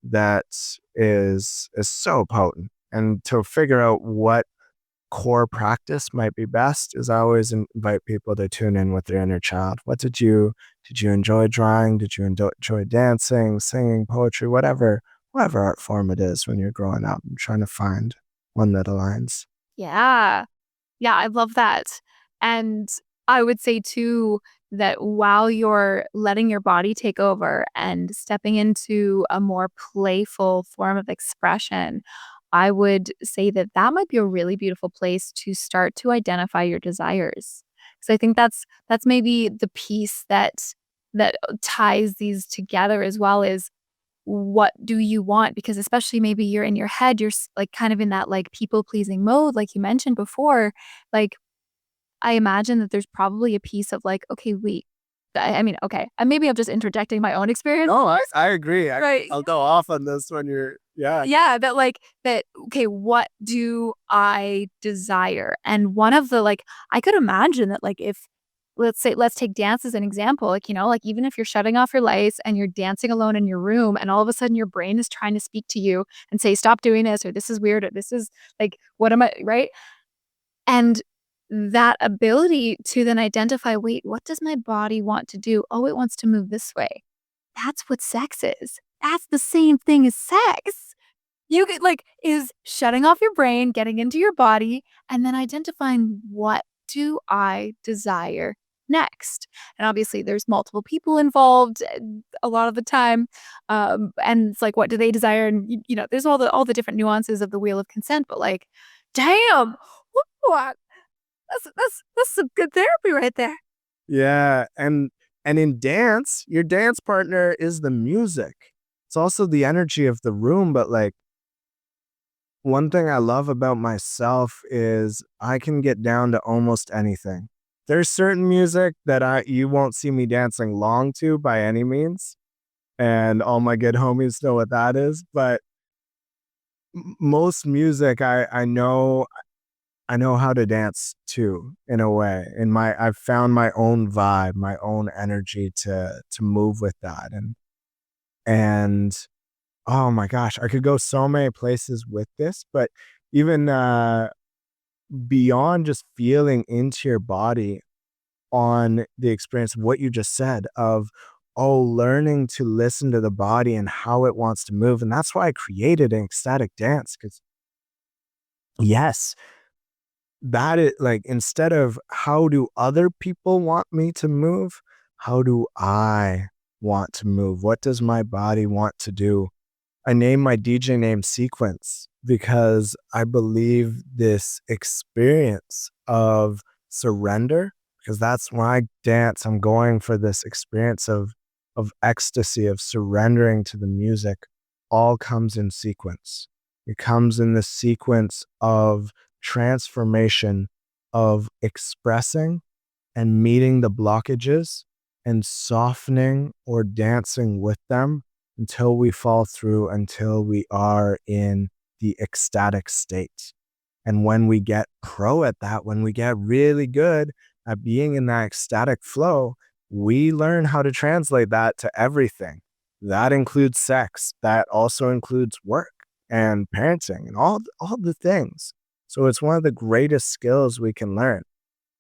that is so potent. And to figure out what core practice might be best is I always invite people to tune in with their inner child. What did you enjoy drawing? Did you enjoy dancing, singing, poetry, whatever art form it is when you're growing up? I'm trying to find one that aligns. Yeah. Yeah, I love that. And I would say too that while you're letting your body take over and stepping into a more playful form of expression, I would say that that might be a really beautiful place to start to identify your desires. Because I think that's maybe the piece that ties these together as well is what do you want? Because especially maybe you're in your head, you're like kind of in that like people pleasing mode, like you mentioned before. Like I imagine that there's probably a piece of like, okay, wait. I mean, okay, and maybe I'm just interjecting my own experience. No, I agree. Right. I'll go off on this when you're, yeah. Yeah, that like that okay, what do I desire? And one of the like I could imagine that like if let's take dance as an example, like like even if you're shutting off your lights and you're dancing alone in your room and all of a sudden your brain is trying to speak to you and say stop doing this or this is weird or this is like what am I, right? And that ability to then identify, wait, what does my body want to do? Oh, it wants to move this way. That's what sex is. That's the same thing as sex. You get like is shutting off your brain, getting into your body, and then identifying what do I desire next. And obviously, there's multiple people involved a lot of the time, and it's like, what do they desire? And there's all the different nuances of the wheel of consent. But like, damn, what? That's some good therapy right there. Yeah. And in dance, your dance partner is the music. It's also the energy of the room, but like one thing I love about myself is I can get down to almost anything. There's certain music that you won't see me dancing long to by any means. And all my good homies know what that is. But most music I know how to dance to in a way. I've found my own vibe, my own energy to move with that. And oh my gosh, I could go so many places with this, but even beyond just feeling into your body on the experience of what you just said of learning to listen to the body and how it wants to move. And that's why I created an ecstatic dance. Because yes, that is like, instead of how do other people want me to move, how do I want to move? What does my body want to do? I named my DJ name Sequence because I believe this experience of surrender, because that's when I dance, I'm going for this experience of ecstasy, of surrendering to the music, all comes in sequence. It comes in the sequence of transformation, of expressing and meeting the blockages and softening or dancing with them until we fall through, until we are in the ecstatic state. And when we get pro at that, when we get really good at being in that ecstatic flow, we learn how to translate that to everything. That includes sex. That also includes work and parenting and all the things. So it's one of the greatest skills we can learn.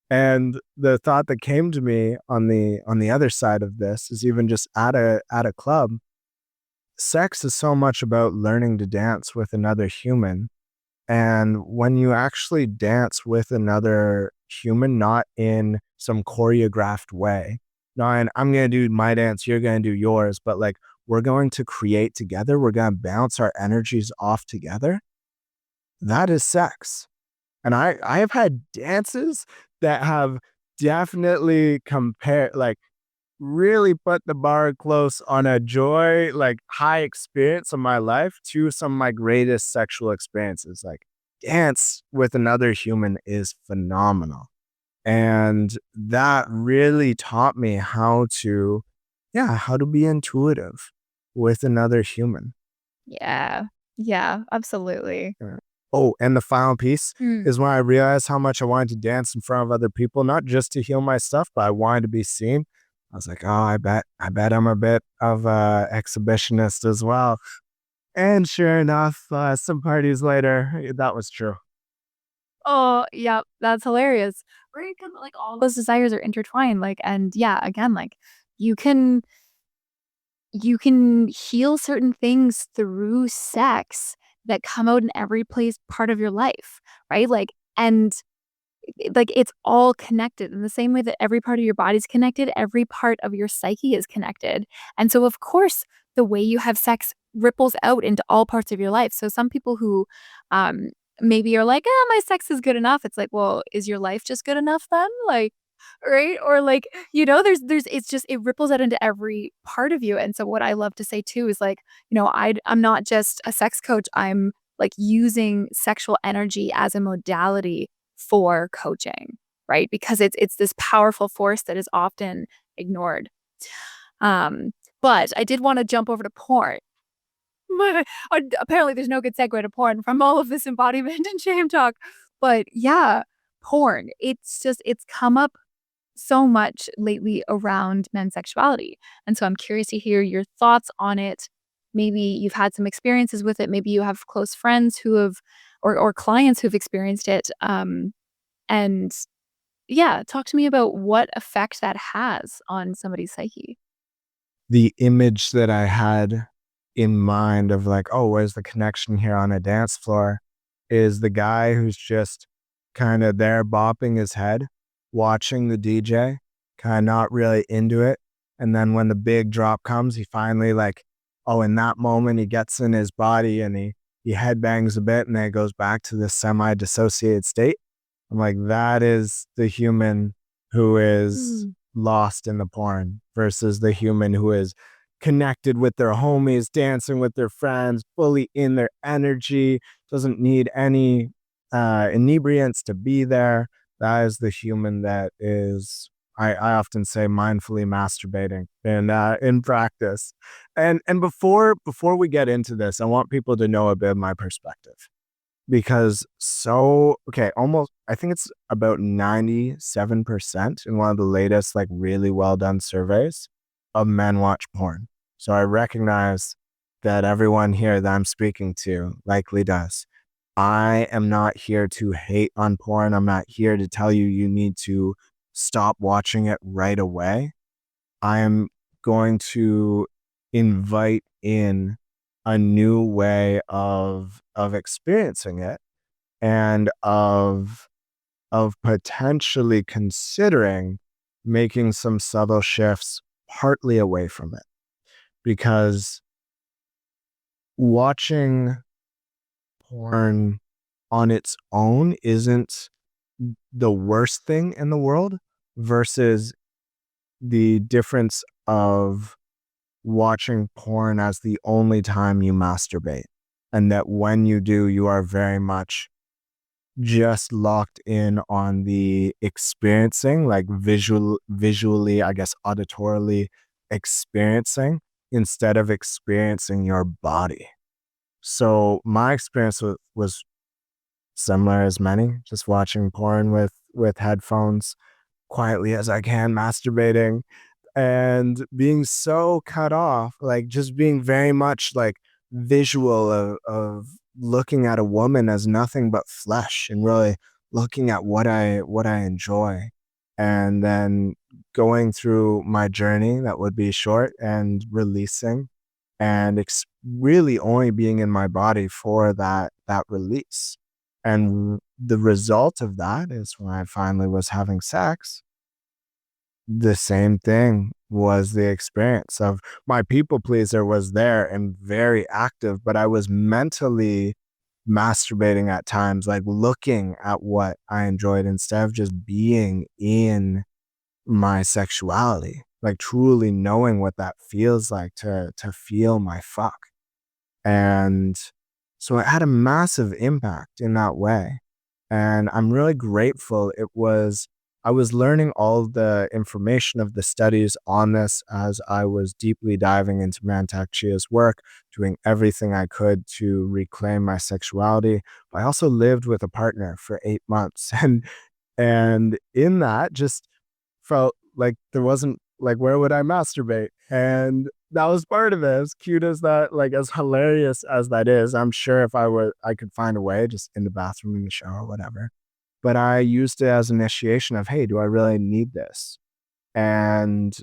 And the thought that came to me on the other side of this is even just at a club, sex is so much about learning to dance with another human. And when you actually dance with another human, not in some choreographed way, not in I'm going to do my dance, you're going to do yours, but like we're going to create together, we're going to bounce our energies off together. That is sex. And I have had dances that have definitely compared, like, really put the bar close on a joy, like, high experience of my life to some of my greatest sexual experiences. Like, dance with another human is phenomenal. And that really taught me how to be intuitive with another human. Yeah. Yeah, absolutely. Yeah. Oh, and the final piece Mm. is when I realized how much I wanted to dance in front of other people, not just to heal my stuff, but I wanted to be seen. I was like, oh, I bet I'm a bit of a exhibitionist as well. And sure enough, some parties later, that was true. Oh, yeah, that's hilarious. Right? 'Cause, like, all those desires are intertwined, like, and yeah, again, like, you can you can heal certain things through sex that come out in every place part of your life, right? Like, and like, it's all connected in the same way that every part of your body's connected, every part of your psyche is connected. And so, of course, the way you have sex ripples out into all parts of your life. So some people who, um, maybe are like, "Oh, my sex is good enough." It's like, "Well, is your life just good enough then?" Like, right? Or like, there's it's just it ripples out into every part of you. And so what I love to say too is like, I'm not just a sex coach. I'm like using sexual energy as a modality for coaching, right? Because it's this powerful force that is often ignored. Um, but I did wanna jump over to porn. But, apparently there's no good segue to porn from all of this embodiment and shame talk. But yeah, porn, it's come up so much lately around men's sexuality, and so I'm curious to hear your thoughts on it. Maybe you've had some experiences with it, maybe you have close friends who have or clients who've experienced it, and yeah, talk to me about what effect that has on somebody's psyche. The image that I had in mind of like, oh, where's the connection here on a dance floor is the guy who's just kind of there bopping his head, watching the DJ, kind of not really into it. And then when the big drop comes, he finally like, oh, in that moment, he gets in his body and he headbangs a bit and then it goes back to this semi dissociated state. I'm like, that is the human who is Mm. lost in the porn versus the human who is connected with their homies, dancing with their friends, fully in their energy, doesn't need any inebriants to be there. That is the human that is, I often say, mindfully masturbating in practice. And before we get into this, I want people to know a bit of my perspective because okay, almost I think it's about 97% in one of the latest like really well done surveys of men watch porn. So I recognize that everyone here that I'm speaking to likely does. I am not here to hate on porn. I'm not here to tell you you need to stop watching it right away. I am going to invite in a new way of experiencing it and of potentially considering making some subtle shifts partly away from it because watching porn on its own isn't the worst thing in the world versus the difference of watching porn as the only time you masturbate. And that when you do, you are very much just locked in on the experiencing, like visually, I guess, auditorily experiencing instead of experiencing your body. So my experience was similar as many, just watching porn with headphones quietly as I can, masturbating and being so cut off, like just being very much like visual of looking at a woman as nothing but flesh and really looking at what I enjoy. And then going through my journey that would be short and releasing and really only being in my body for that release. And the result of that is when I finally was having sex, the same thing was the experience of my people pleaser was there and very active, but I was mentally masturbating at times, like looking at what I enjoyed instead of just being in my sexuality, like truly knowing what that feels like to feel my fuck. And so it had a massive impact in that way. And I'm really grateful I was learning all the information of the studies on this as I was deeply diving into Mantak Chia's work, doing everything I could to reclaim my sexuality. But I also lived with a partner for 8 months. And in that just felt like there wasn't like where would I masturbate? And that was part of it. As cute as that, like as hilarious as that is, I'm sure if I could find a way just in the bathroom, in the shower, whatever. But I used it as initiation of, hey, do I really need this? And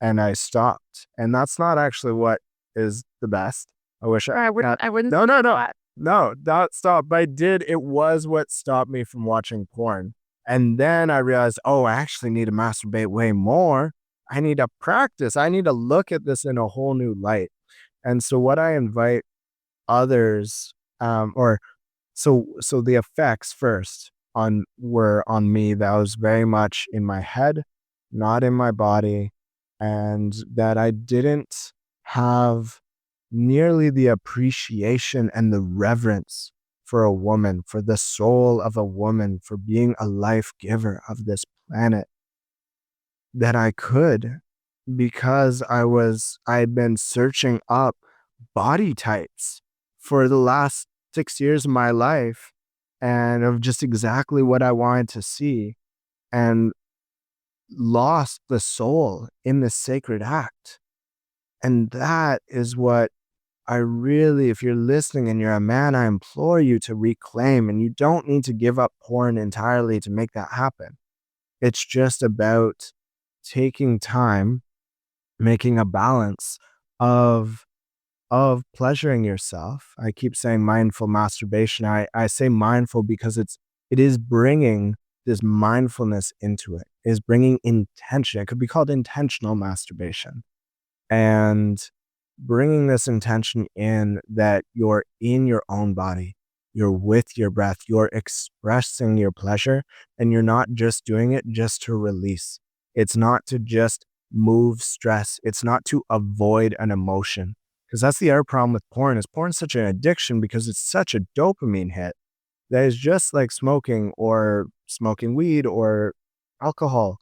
and I stopped. And that's not actually what is the best. I wish Or I wouldn't no, no, no. No, not stop. But I did. It was what stopped me from watching porn. And then I realized, oh, I actually need to masturbate way more. I need to practice. I need to look at this in a whole new light. And so what I invite others, or so the effects first on were on me that was very much in my head, not in my body, and that I didn't have nearly the appreciation and the reverence for a woman, for the soul of a woman, for being a life giver of this planet that I could because I had been searching up body types for the last 6 years of my life and of just exactly what I wanted to see and lost the soul in this sacred act. And that is what I really, if you're listening and you're a man, I implore you to reclaim. And you don't need to give up porn entirely to make that happen. It's just about taking time, making a balance of pleasuring yourself. I keep saying mindful masturbation. I say mindful because it is bringing this mindfulness into it. It is bringing intention. It could be called intentional masturbation. And bringing this intention in that you're in your own body, you're with your breath, you're expressing your pleasure, and you're not just doing it just to release. It's not to just move stress. It's not to avoid an emotion. Because that's the other problem with porn is porn's such an addiction because it's such a dopamine hit that is just like smoking or smoking weed or alcohol.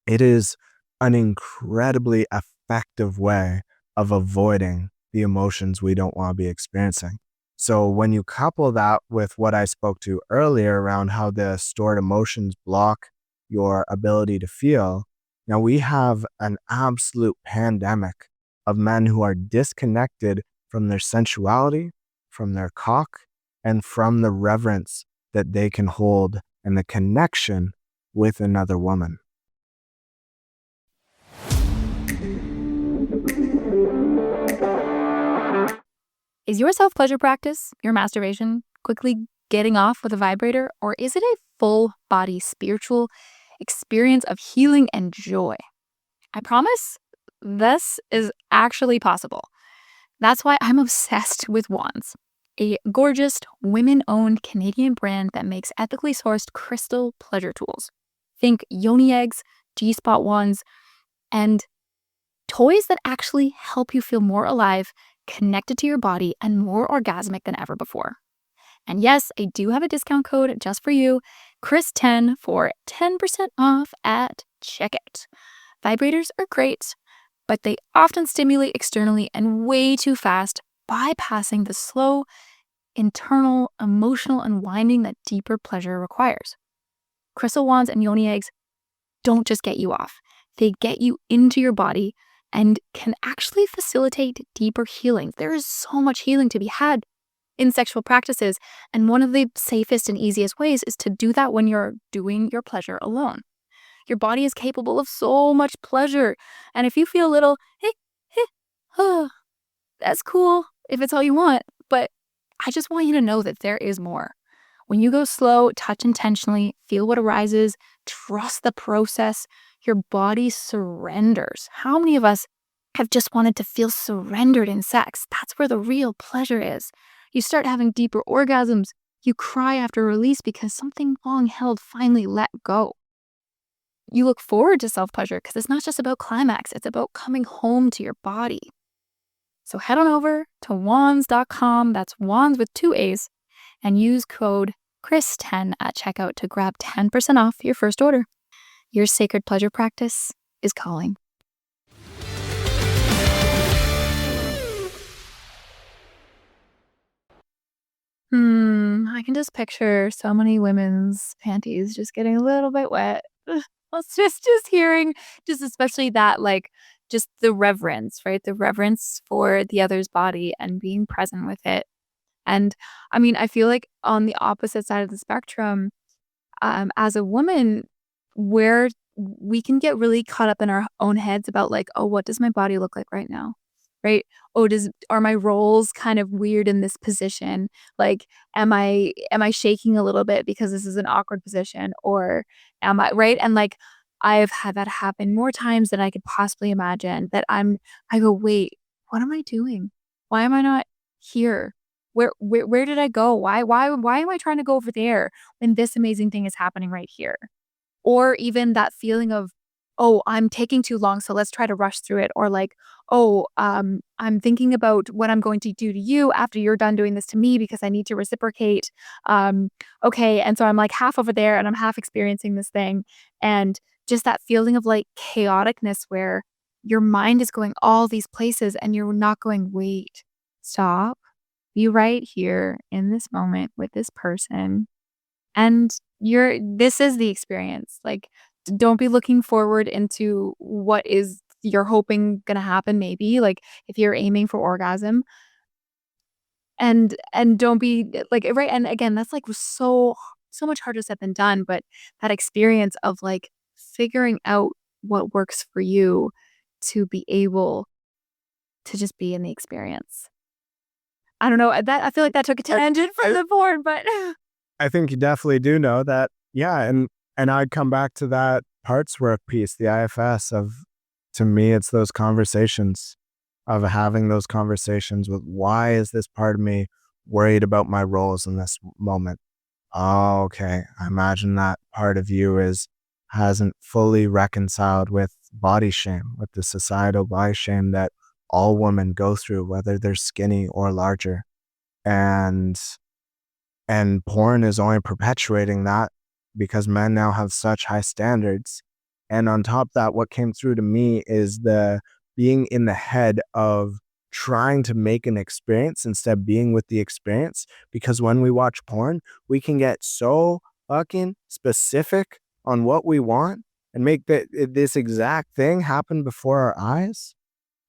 It is an incredibly effective way of avoiding the emotions we don't want to be experiencing. So when you couple that with what I spoke to earlier around how the stored emotions block your ability to feel, now we have an absolute pandemic of men who are disconnected from their sensuality, from their cock, and from the reverence that they can hold and the connection with another woman. Is your self-pleasure practice, your masturbation, quickly getting off with a vibrator, or is it a full-body spiritual experience of healing and joy? I promise this is actually possible. That's why I'm obsessed with Wands, a gorgeous, women-owned Canadian brand that makes ethically sourced crystal pleasure tools. Think yoni eggs, G-spot wands, and toys that actually help you feel more alive, connected to your body, and more orgasmic than ever before. And yes, I do have a discount code just for you, Kris10 for 10% off at checkout. Vibrators are great, but they often stimulate externally and way too fast, bypassing the slow, internal, emotional unwinding that deeper pleasure requires. Crystal wands and yoni eggs don't just get you off. They get you into your body and can actually facilitate deeper healing. There is so much healing to be had in sexual practices, and one of the safest and easiest ways is to do that when you're doing your pleasure alone. Your body is capable of so much pleasure, and if you feel a little, that's cool if it's all you want, but I just want you to know that there is more. When you go slow, touch intentionally, feel what arises, trust the process, your body surrenders. How many of us have just wanted to feel surrendered in sex? That's where the real pleasure is. You start having deeper orgasms. You cry after release because something long held finally let go. You look forward to self-pleasure because it's not just about climax, it's about coming home to your body. So head on over to wands.com, that's wands with 2 A's, and use code KRIS10 at checkout to grab 10% off your first order. Your sacred pleasure practice is calling. I can just picture so many women's panties just getting a little bit wet. Ugh, Let's just hearing, just especially that, like, just the reverence, right? The reverence for the other's body and being present with it. And I mean, I feel like on the opposite side of the spectrum, as a woman, where we can get really caught up in our own heads about like, oh, what does my body look like right now? Right? Oh, are my rolls kind of weird in this position? Like, am I shaking a little bit because this is an awkward position? Or am I right? And like I've had that happen more times than I could possibly imagine that I go, wait, what am I doing? Why am I not here? Where did I go? Why am I trying to go over there when this amazing thing is happening right here? Or even that feeling of, "Oh, I'm taking too long, so let's try to rush through it." Or like, "Oh, I'm thinking about what I'm going to do to you after you're done doing this to me because I need to reciprocate." Okay, and so I'm like half over there and I'm half experiencing this thing. And just that feeling of like chaoticness where your mind is going all these places and you're not going, "Wait, stop. Be right here in this moment with this person." And this is the experience. Like, don't be looking forward into what is you're hoping gonna happen maybe, like, if you're aiming for orgasm, and don't be like right, and again, that's, like, so much harder said than done, but that experience of, like, figuring out what works for you to be able to just be in the experience. I don't know, that I feel like that took a tangent from the porn, but I think you definitely do know that. Yeah, and I'd come back to that parts work piece, the IFS of, to me, it's those conversations of having those conversations with, why is this part of me worried about my roles in this moment? Oh, okay. I imagine that part of you hasn't fully reconciled with body shame, with the societal body shame that all women go through, whether they're skinny or larger. And porn is only perpetuating that because men now have such high standards. And on top of that, what came through to me is the being in the head of trying to make an experience instead of being with the experience. Because when we watch porn, we can get so fucking specific on what we want and make this exact thing happen before our eyes.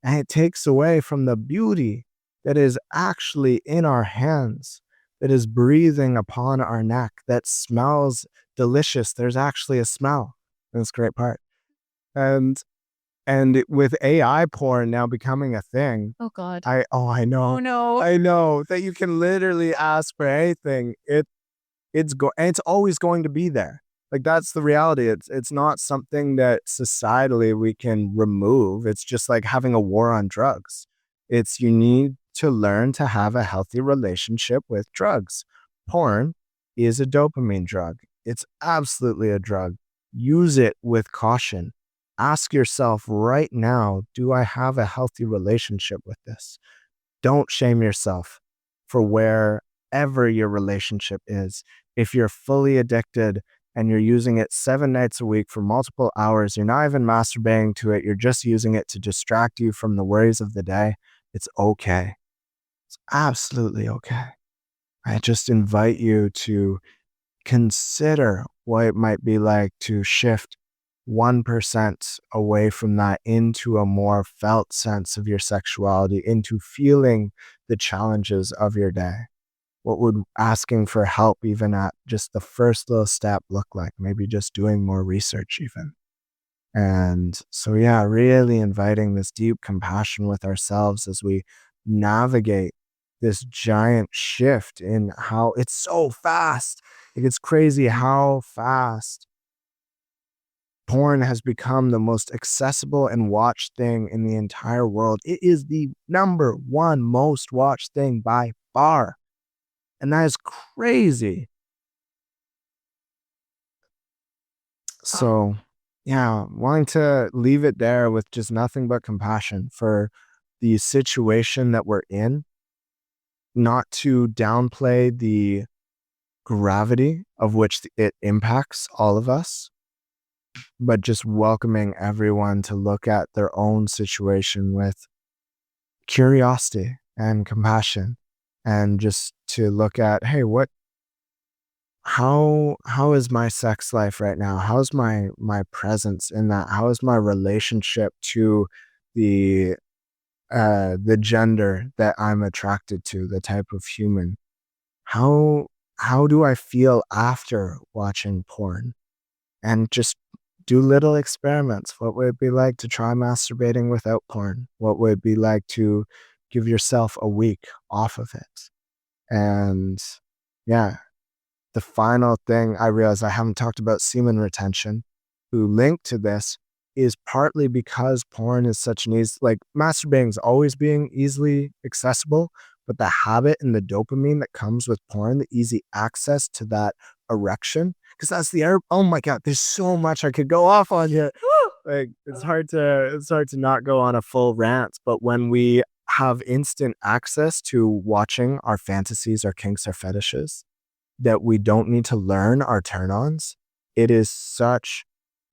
And it takes away from the beauty that is actually in our hands, that is breathing upon our neck, that smells delicious. There's actually a smell. That's the great part. And with AI porn now becoming a thing, Oh god. I Oh know. no. I know that you can literally ask for anything. And it's always going to be there. Like, that's the reality. It's not something that societally we can remove. It's just like having a war on drugs. It's, you need to learn to have a healthy relationship with drugs. Porn is a dopamine drug. It's absolutely a drug. Use it with caution. Ask yourself right now, do I have a healthy relationship with this? Don't shame yourself for wherever your relationship is. If you're fully addicted and you're using it 7 nights a week for multiple hours, you're not even masturbating to it, you're just using it to distract you from the worries of the day, it's okay. It's absolutely okay. I just invite you to consider what it might be like to shift 1% away from that into a more felt sense of your sexuality, into feeling the challenges of your day. What would asking for help, even at just the first little step, look like? Maybe just doing more research, even. And so, yeah, really inviting this deep compassion with ourselves as we navigate this giant shift in how it's so fast. Like, it's crazy how fast porn has become the most accessible and watched thing in the entire world. It is the number one most watched thing by far. And that is crazy. So, yeah, wanting to leave it there with just nothing but compassion for the situation that we're in, not to downplay the gravity of which it impacts all of us, but just welcoming everyone to look at their own situation with curiosity and compassion, and just to look at, hey, how is my sex life right now? How's my presence in that? How is my relationship to the the gender that I'm attracted to, the type of human? How do I feel after watching porn? And just do little experiments. What would it be like to try masturbating without porn? What would it be like to give yourself a week off of it? And yeah, the final thing I realized I haven't talked about semen retention, who linked to this, is partly because porn is such an easy, like masturbating is always being easily accessible, but the habit and the dopamine that comes with porn, the easy access to that erection, because that's oh my God, there's so much I could go off on here. Like it's hard to not go on a full rant, but when we have instant access to watching our fantasies, our kinks, our fetishes, that we don't need to learn our turn-ons, it is such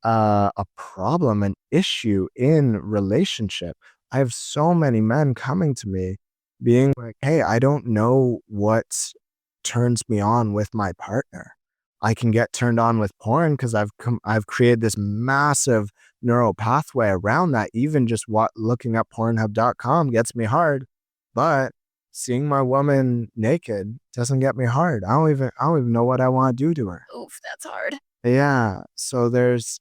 a problem, an issue in relationship. I have so many men coming to me being like, hey, I don't know what turns me on with my partner. I can get turned on with porn because I've created this massive neural pathway around that. Even just looking up pornhub.com gets me hard, but seeing my woman naked doesn't get me hard. I don't even know what I want to do to her. Oof, that's hard. Yeah. So there's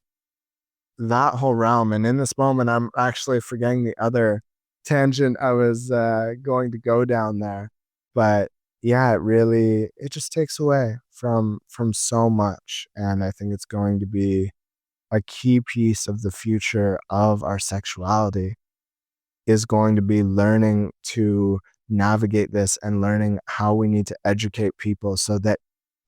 that whole realm. And in this moment, I'm actually forgetting the other tangent I was going to go down there. But yeah, it just takes away from so much. And I think it's going to be a key piece of the future of our sexuality, is going to be learning to navigate this and learning how we need to educate people so that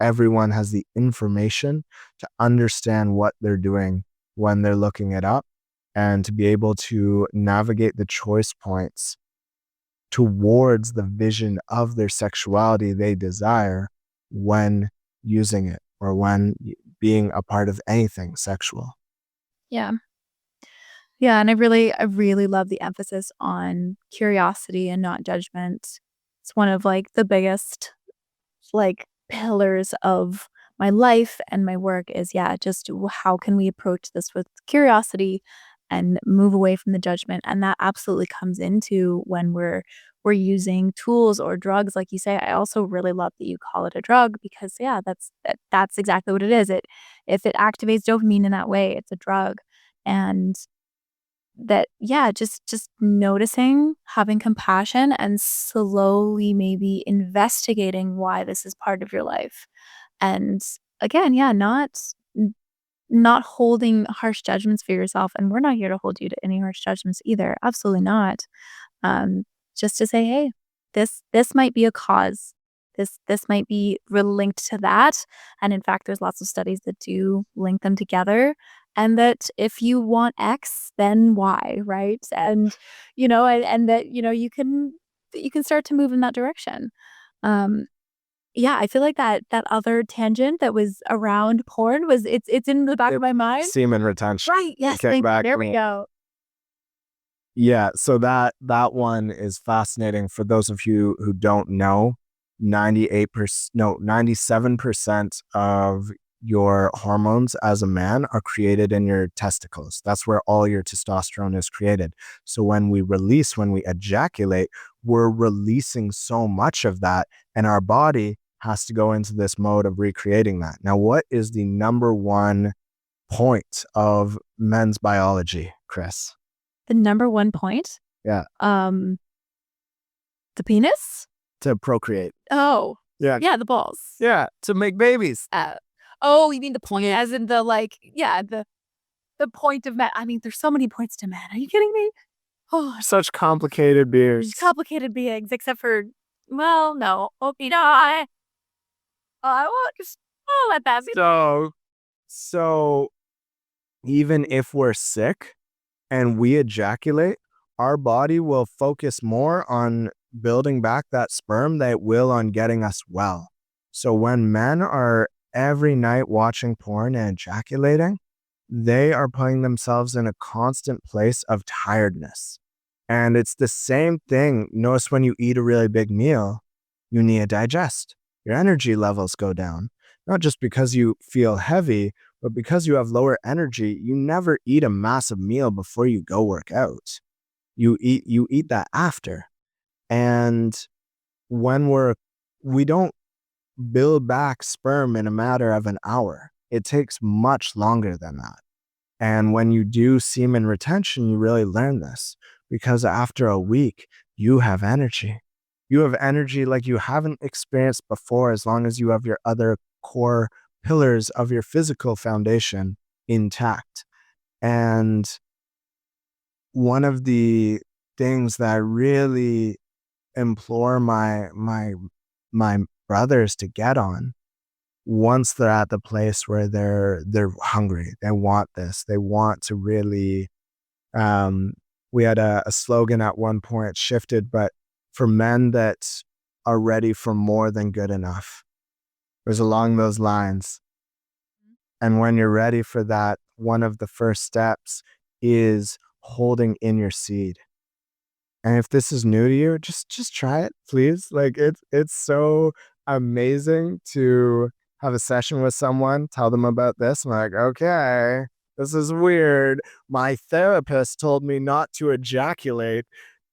everyone has the information to understand what they're doing when they're looking it up, and to be able to navigate the choice points towards the vision of their sexuality they desire when using it or when being a part of anything sexual. Yeah. Yeah, and I really love the emphasis on curiosity and not judgment. It's one of, like, the biggest, like, pillars of my life and my work is, yeah, just how can we approach this with curiosity and move away from the judgment, and that absolutely comes into when we're using tools or drugs, like you say. I also really love that you call it a drug because, yeah, that's exactly what it is. If it activates dopamine in that way, it's a drug, and that, yeah, just noticing, having compassion, and slowly maybe investigating why this is part of your life. And again, yeah, not holding harsh judgments for yourself, and we're not here to hold you to any harsh judgments either, absolutely not. Um, just to say, "Hey, this might be a cause. This might be linked to that." And in fact, there's lots of studies that do link them together, and that if you want X, then Y, right? And, and that, you can start to move in that direction. Um, yeah, I feel like that other tangent that was around porn it's in the back of my mind. Semen retention. Right, yes, Get back there to we me. go. Yeah, so that one is fascinating. For those of you who don't know, 98%, no, 97% of your hormones as a man are created in your testicles. That's where all your testosterone is created. So when we ejaculate, we're releasing so much of that, and our body has to go into this mode of recreating that. Now, what is the number one point of men's biology, Kris? The number one point? Yeah. Um, the penis? To procreate. Oh, Yeah. yeah, the balls. Yeah, to make babies. Oh, you mean the point as in the, like, yeah, the point of men. I mean, there's so many points to men. Are you kidding me? Oh, Such complicated beings. complicated beings, except for, well, no. Okay, no, I won't just, I'll let that be. So even if we're sick and we ejaculate, our body will focus more on building back that sperm than it will on getting us well. So when men are every night watching porn and ejaculating, they are putting themselves in a constant place of tiredness. And it's the same thing. Notice when you eat a really big meal, you need to digest. Your energy levels go down, not just because you feel heavy, but because you have lower energy. You never eat a massive meal before you go work out. You eat that after. And when we don't build back sperm in a matter of an hour. It takes much longer than that. And when you do semen retention, you really learn this because after a week, you have energy. You have energy like you haven't experienced before, as long as you have your other core pillars of your physical foundation intact. And one of the things that I really implore my brothers to get on, once they're at the place where they're hungry, they want this, they want to really, we had a slogan at one point, shifted, but for men that are ready for more than good enough. It was along those lines. And when you're ready for that, one of the first steps is holding in your seed. And if this is new to you, just try it, please. Like it's so amazing to have a session with someone, tell them about this. I'm like, okay, this is weird. My therapist told me not to ejaculate.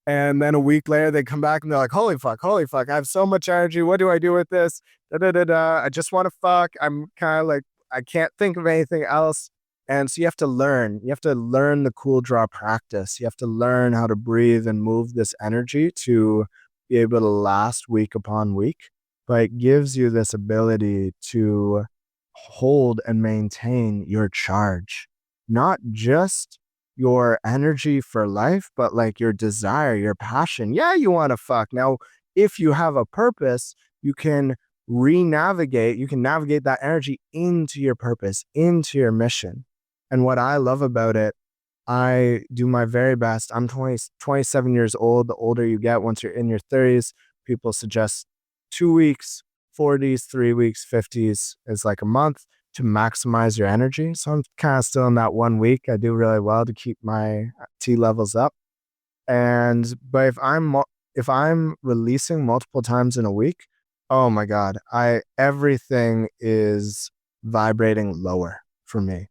And then a week later, they come back and they're like, holy fuck, I have so much energy. What do I do with this? Da, da, da, da. I just want to fuck. I'm kind of like, I can't think of anything else. And so you have to learn. You have to learn the cool draw practice. You have to learn how to breathe and move this energy to be able to last week upon week. But it gives you this ability to hold and maintain your charge, not just your energy for life, but like your desire, your passion. Yeah, you want to fuck. Now, if you have a purpose, you can you can navigate that energy into your purpose, into your mission. And what I love about it, I do my very best. I'm 27 years old. The older you get, once you're in your 30s, people suggest 2 weeks, 40s, 3 weeks, 50s is like a month to maximize your energy. So I'm kind of still in that 1 week. I do really well to keep my T levels up. But if I'm releasing multiple times in a week, oh my God, everything is vibrating lower for me.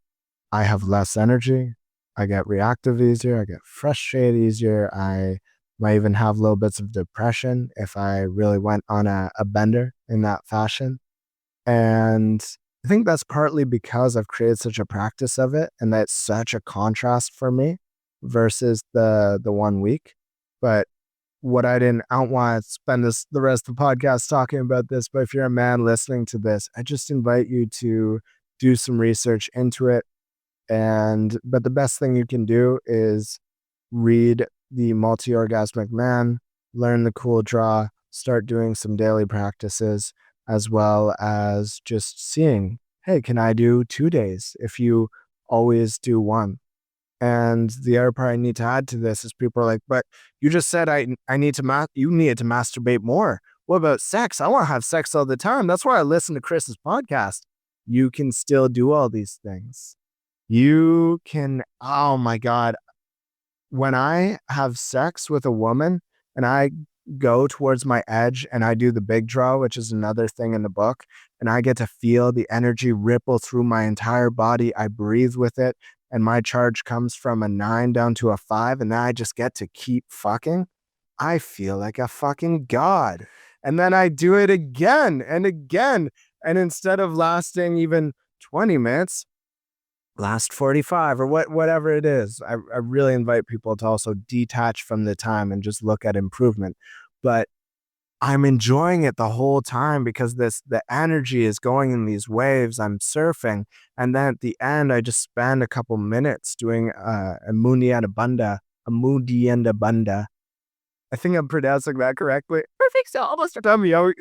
I have less energy. I get reactive easier. I get frustrated easier. I might even have little bits of depression if I really went on a bender in that fashion. And I think that's partly because I've created such a practice of it, and that's such a contrast for me versus the 1 week. But I don't want to spend the rest of the podcast talking about this, but if you're a man listening to this, I just invite you to do some research into it. But the best thing you can do is read The Multi-Orgasmic Man, learn the cool draw, start doing some daily practices, as well as just seeing, hey, can I do 2 days if you always do one? And the other part I need to add to this is people are like, but you just said you needed to masturbate more. What about sex? I want to have sex all the time. That's why I listen to Kris's podcast. You can still do all these things. You can, oh my God. When I have sex with a woman and I go towards my edge and I do the big draw, which is another thing in the book, and I get to feel the energy ripple through my entire body, I breathe with it, and my charge comes from a 9 down to a 5, and then I just get to keep fucking, I feel like a fucking god. And then I do it again and again. And instead of lasting even 20 minutes, last 45 or whatever it is. I really invite people to also detach from the time and just look at improvement. But I'm enjoying it the whole time because the energy is going in these waves. I'm surfing, and then at the end, I just spend a couple minutes doing a Mundienda Bunda, a Mundienda Bunda. I think I'm pronouncing that correctly. Perfect. So almost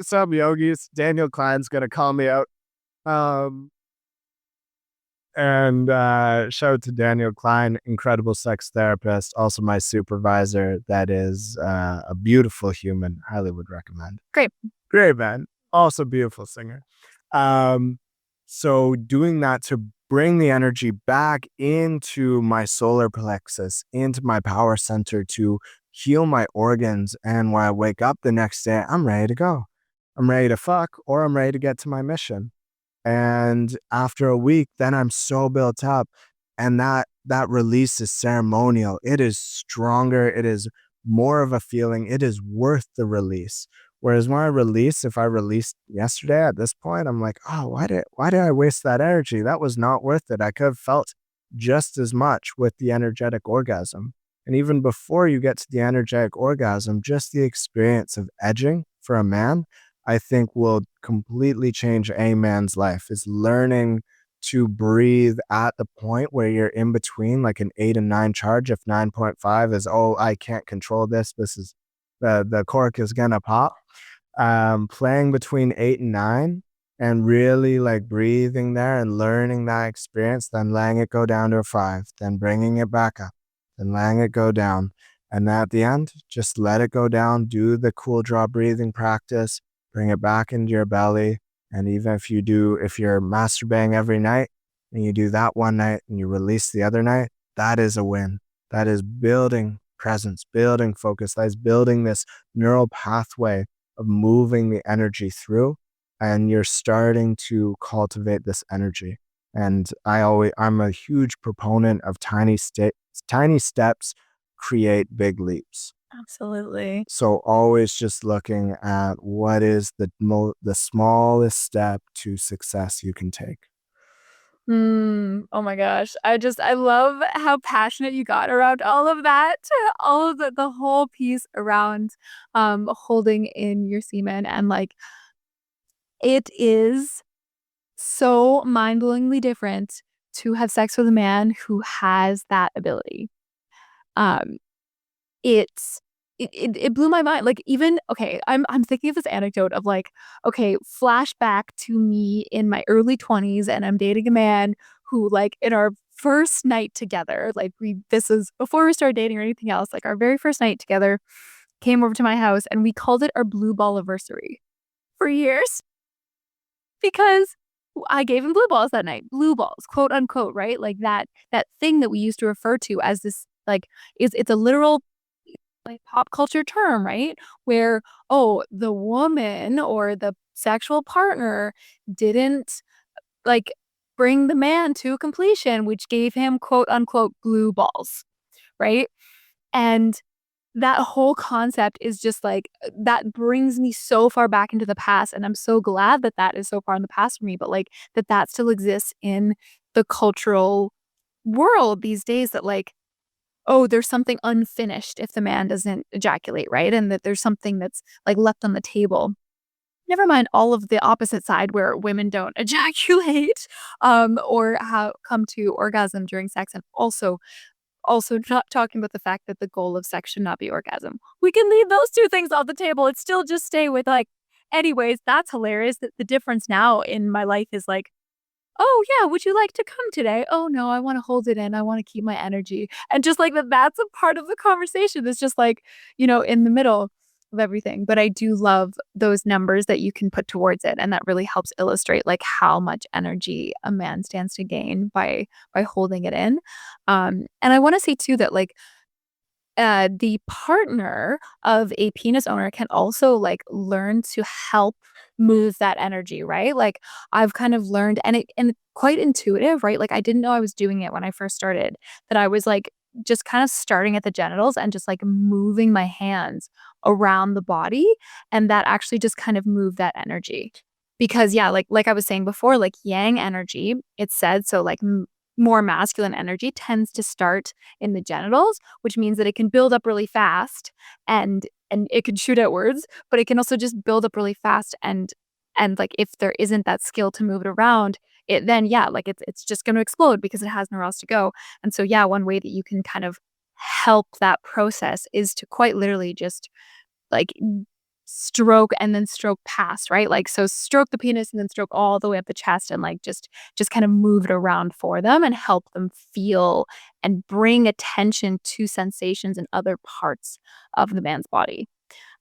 Some yogis. Daniel Klein's gonna call me out. Um, and shout out to Daniel Klein, incredible sex therapist, also my supervisor. That is a beautiful human. Highly would recommend. great. Great man. Also beautiful singer. Um, so doing that to bring the energy back into my solar plexus, into my power center to heal my organs. And when I wake up the next day, I'm ready to go. I'm ready to fuck, or I'm ready to get to my mission. And after a week, then I'm so built up. And that release is ceremonial. It is stronger. It is more of a feeling. It is worth the release. Whereas when I release, if I released yesterday at this point, I'm like, oh, why did I waste that energy? That was not worth it. I could have felt just as much with the energetic orgasm. And even before you get to the energetic orgasm, just the experience of edging for a man, I think will completely change a man's life, is learning to breathe at the point where you're in between, like an 8 and 9 charge. If 9.5 is, oh, I can't control this. This is the cork is gonna pop. Playing between 8 and 9 and really like breathing there and learning that experience, then letting it go down to a 5, then bringing it back up, then letting it go down. And at the end, just let it go down, do the cool draw breathing practice, bring it back into your belly. And even if you're masturbating every night and you do that one night and you release the other night, that is a win. That is building presence, building focus. That is building this neural pathway of moving the energy through. And you're starting to cultivate this energy. And I'm a huge proponent of tiny steps create big leaps. Absolutely. So always just looking at what is the smallest step to success you can take. Oh my gosh. I love how passionate you got around all of that. All of the whole piece around holding in your semen, and like it is so mind-blowingly different to have sex with a man who has that ability. Um It's it blew my mind, like, even okay, I'm thinking of this anecdote of, like, okay, flashback to me in my early 20s, and I'm dating a man who, like, in our first night together, like, this is before we started dating or anything else, like, our very first night together, came over to my house, and we called it our blue ball-iversary for years because I gave him blue balls that night. Blue balls, quote, unquote, right? Like, that thing that we used to refer to as this, like, it's a literal like pop culture term, right? Where, oh, the woman or the sexual partner didn't like bring the man to completion, which gave him quote unquote blue balls, right? And that whole concept is just like that brings me so far back into the past. And I'm so glad that that is so far in the past for me, but like that still exists in the cultural world these days, that like, oh, there's something unfinished if the man doesn't ejaculate, right? And that there's something that's like left on the table. Never mind all of the opposite side where women don't ejaculate, or how come to orgasm during sex, and also not talking about the fact that the goal of sex should not be orgasm. We can leave those two things off the table and still just stay with like, anyways, that's hilarious. That the difference now in my life is like, "Oh, yeah, would you like to come today?" "Oh, no, I wanna hold it in, I wanna keep my energy." And just like that, that's a part of the conversation that's just like, in the middle of everything. But I do love those numbers that you can put towards it, and that really helps illustrate, like, how much energy a man stands to gain by holding it in. And I wanna say too that, like, the partner of a penis owner can also like learn to help move that energy, right? Like I've kind of learned, and quite intuitive, right? Like I didn't know I was doing it when I first started, that I was like just kind of starting at the genitals and just like moving my hands around the body, and that actually just kind of moved that energy. Because yeah, like I was saying before, like yang energy, it's said, so like more masculine energy tends to start in the genitals, which means that it can build up really fast and and it can shoot out words, but it can also just build up really fast and like if there isn't that skill to move it around, it then yeah, like it's just going to explode because it has nowhere else to go. And so yeah, one way that you can kind of help that process is to quite literally just like stroke and then stroke past, right? Like so stroke the penis and then stroke all the way up the chest and like just kind of move it around for them and help them feel and bring attention to sensations in other parts of the man's body.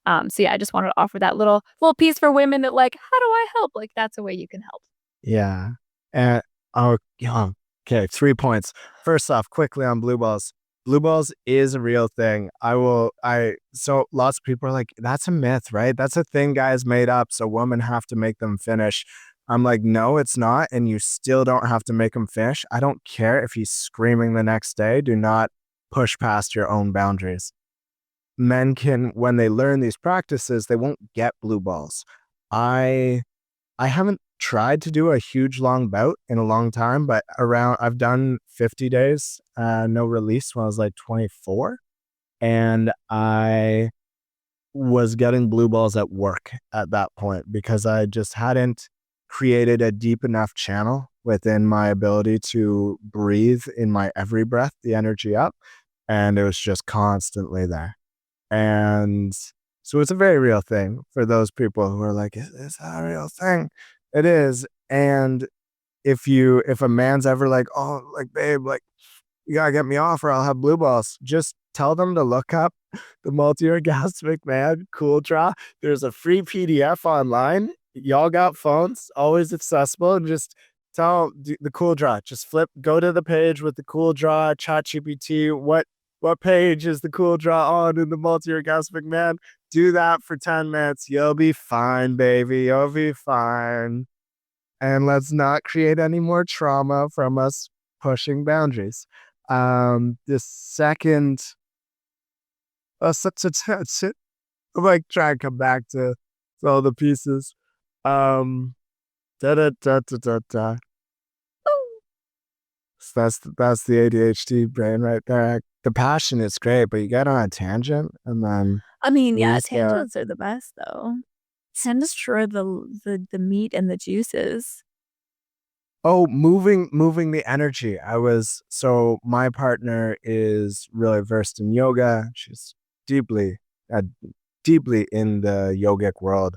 So yeah, I just wanted to offer that little piece for women that like, how do I help? Like that's a way you can help. Yeah. And oh, yeah. Okay, 3 points. First off, quickly on blue balls. Blue balls is a real thing. So lots of people are like, that's a myth, right? That's a thing guys made up, so women have to make them finish. I'm like, no, it's not. And you still don't have to make him finish. I don't care if he's screaming the next day. Do not push past your own boundaries. Men can, when they learn these practices, they won't get blue balls. I I haven't tried to do a huge long bout in a long time, but I've done 50 days, no release when I was like 24. And I was getting blue balls at work at that point because I just hadn't created a deep enough channel within my ability to breathe in my every breath, the energy up. And it was just constantly there. And so it's a very real thing for those people who are like, is that a real thing? It is. And if a man's ever like, oh, like, babe, like, you gotta get me off or I'll have blue balls, just tell them to look up the multi-orgasmic man cool draw. There's a free PDF online. Y'all got phones, always accessible, and just tell the cool draw. Just go to the page with the cool draw, ChatGPT. What page is the cool draw on in the multi-orgasmic man? Do that for 10 minutes. You'll be fine, baby. You'll be fine. And let's not create any more trauma from us pushing boundaries. The second, that's it. I'm like trying to come back to all the pieces. Um, da da da da da da. So that's the ADHD brain right there. The passion is great, but you get on a tangent and then I mean, yeah, lose the. tangents are the best though. Tend to destroy the meat and the juices. Oh, moving the energy. So my partner is really versed in yoga. She's deeply uh, deeply in the yogic world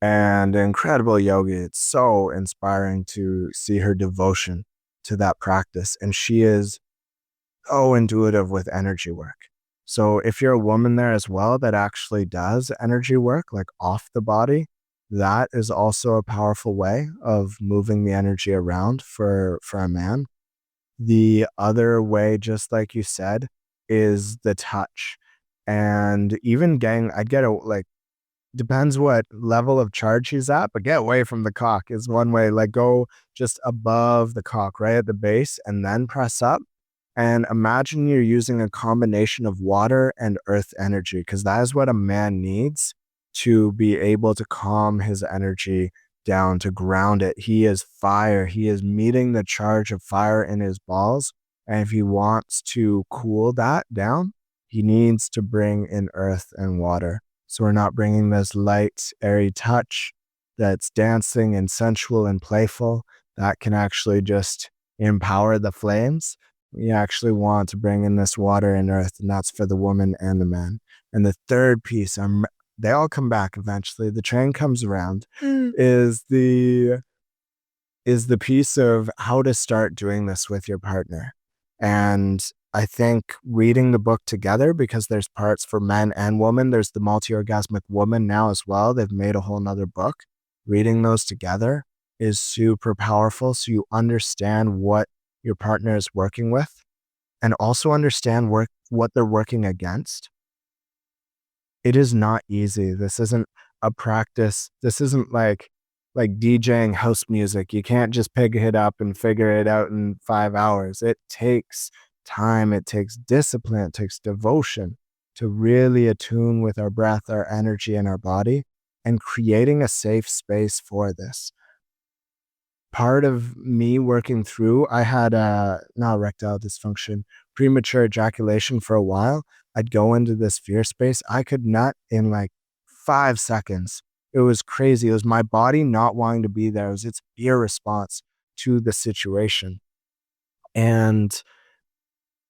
and incredible yogi. It's so inspiring to see her devotion to that practice. And she is so intuitive with energy work. So if you're a woman there as well that actually does energy work, like off the body, that is also a powerful way of moving the energy around for a man. The other way, just like you said, is the touch. And even I'd get like, depends what level of charge he's at, but get away from the cock is one way. Like go just above the cock, right at the base, and then press up. And imagine you're using a combination of water and earth energy, because that is what a man needs to be able to calm his energy down, to ground it. He is fire. He is meeting the charge of fire in his balls. And if he wants to cool that down, he needs to bring in earth and water. So we're not bringing this light, airy touch that's dancing and sensual and playful that can actually just empower the flames. We actually want to bring in this water and earth, and that's for the woman and the man. And the third piece, they all come back eventually. The train comes around. Mm. Is the piece of how to start doing this with your partner. And I think reading the book together, because there's parts for men and women, there's the multi-orgasmic woman now as well. They've made a whole nother book. Reading those together is super powerful. So you understand what your partner is working with and also understand what they're working against. It is not easy. This isn't a practice. This isn't like DJing house music. You can't just pick it up and figure it out in 5 hours. It takes time. It takes discipline. It takes devotion to really attune with our breath, our energy, and our body, and creating a safe space for this. Part of me working through, I had not erectile dysfunction, premature ejaculation for a while. I'd go into this fear space. I could nut in like 5 seconds. It was crazy. It was my body not wanting to be there. It was its fear response to the situation. And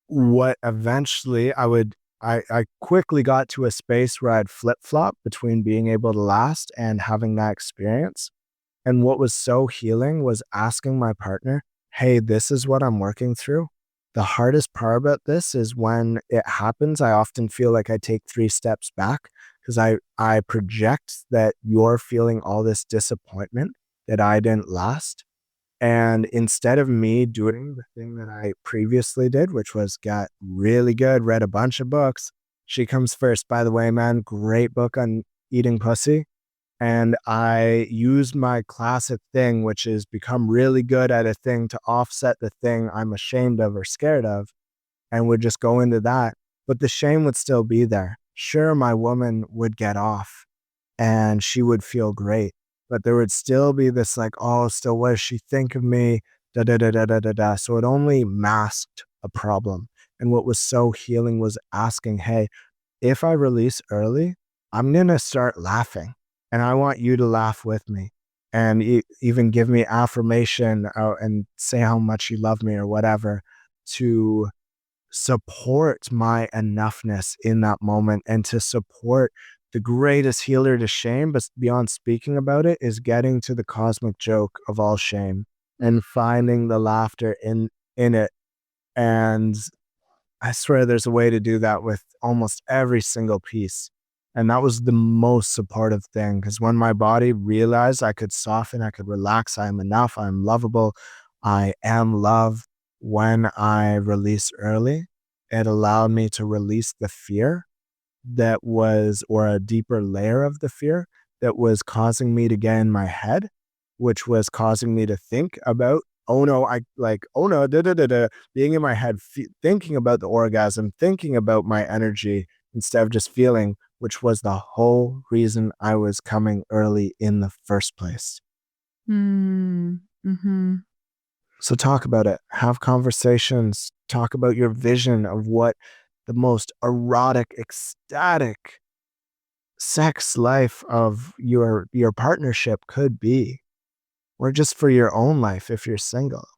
what eventually I quickly got to a space where I'd flip flop between being able to last and having that experience. And what was so healing was asking my partner, hey, this is what I'm working through. The hardest part about this is when it happens, I often feel like I take 3 steps back because I project that you're feeling all this disappointment that I didn't last. And instead of me doing the thing that I previously did, which was got really good, read a bunch of books. She Comes First, by the way, man, great book on eating pussy. And I use my classic thing, which is become really good at a thing to offset the thing I'm ashamed of or scared of, and would just go into that. But the shame would still be there. Sure, my woman would get off and she would feel great, but there would still be this like, oh, still, what does she think of me? Da da da da da da da. So it only masked a problem. And what was so healing was asking, hey, if I release early, I'm going to start laughing and I want you to laugh with me and even give me affirmation and say how much you love me or whatever to support my enoughness in that moment and to support the greatest healer to shame, but beyond speaking about it, is getting to the cosmic joke of all shame and finding the laughter in it. And I swear there's a way to do that with almost every single piece. And that was the most supportive thing because when my body realized I could soften, I could relax, I am enough, I'm lovable, I am love. When I release early, it allowed me to release the fear that was, or a deeper layer of the fear that was causing me to get in my head, which was causing me to think about, oh no, oh no, da da da da, being in my head, thinking about the orgasm, thinking about my energy instead of just feeling, which was the whole reason I was coming early in the first place. Mm, mhm. So talk about it, have conversations, talk about your vision of what the most erotic, ecstatic sex life of your partnership could be, or just for your own life if you're single.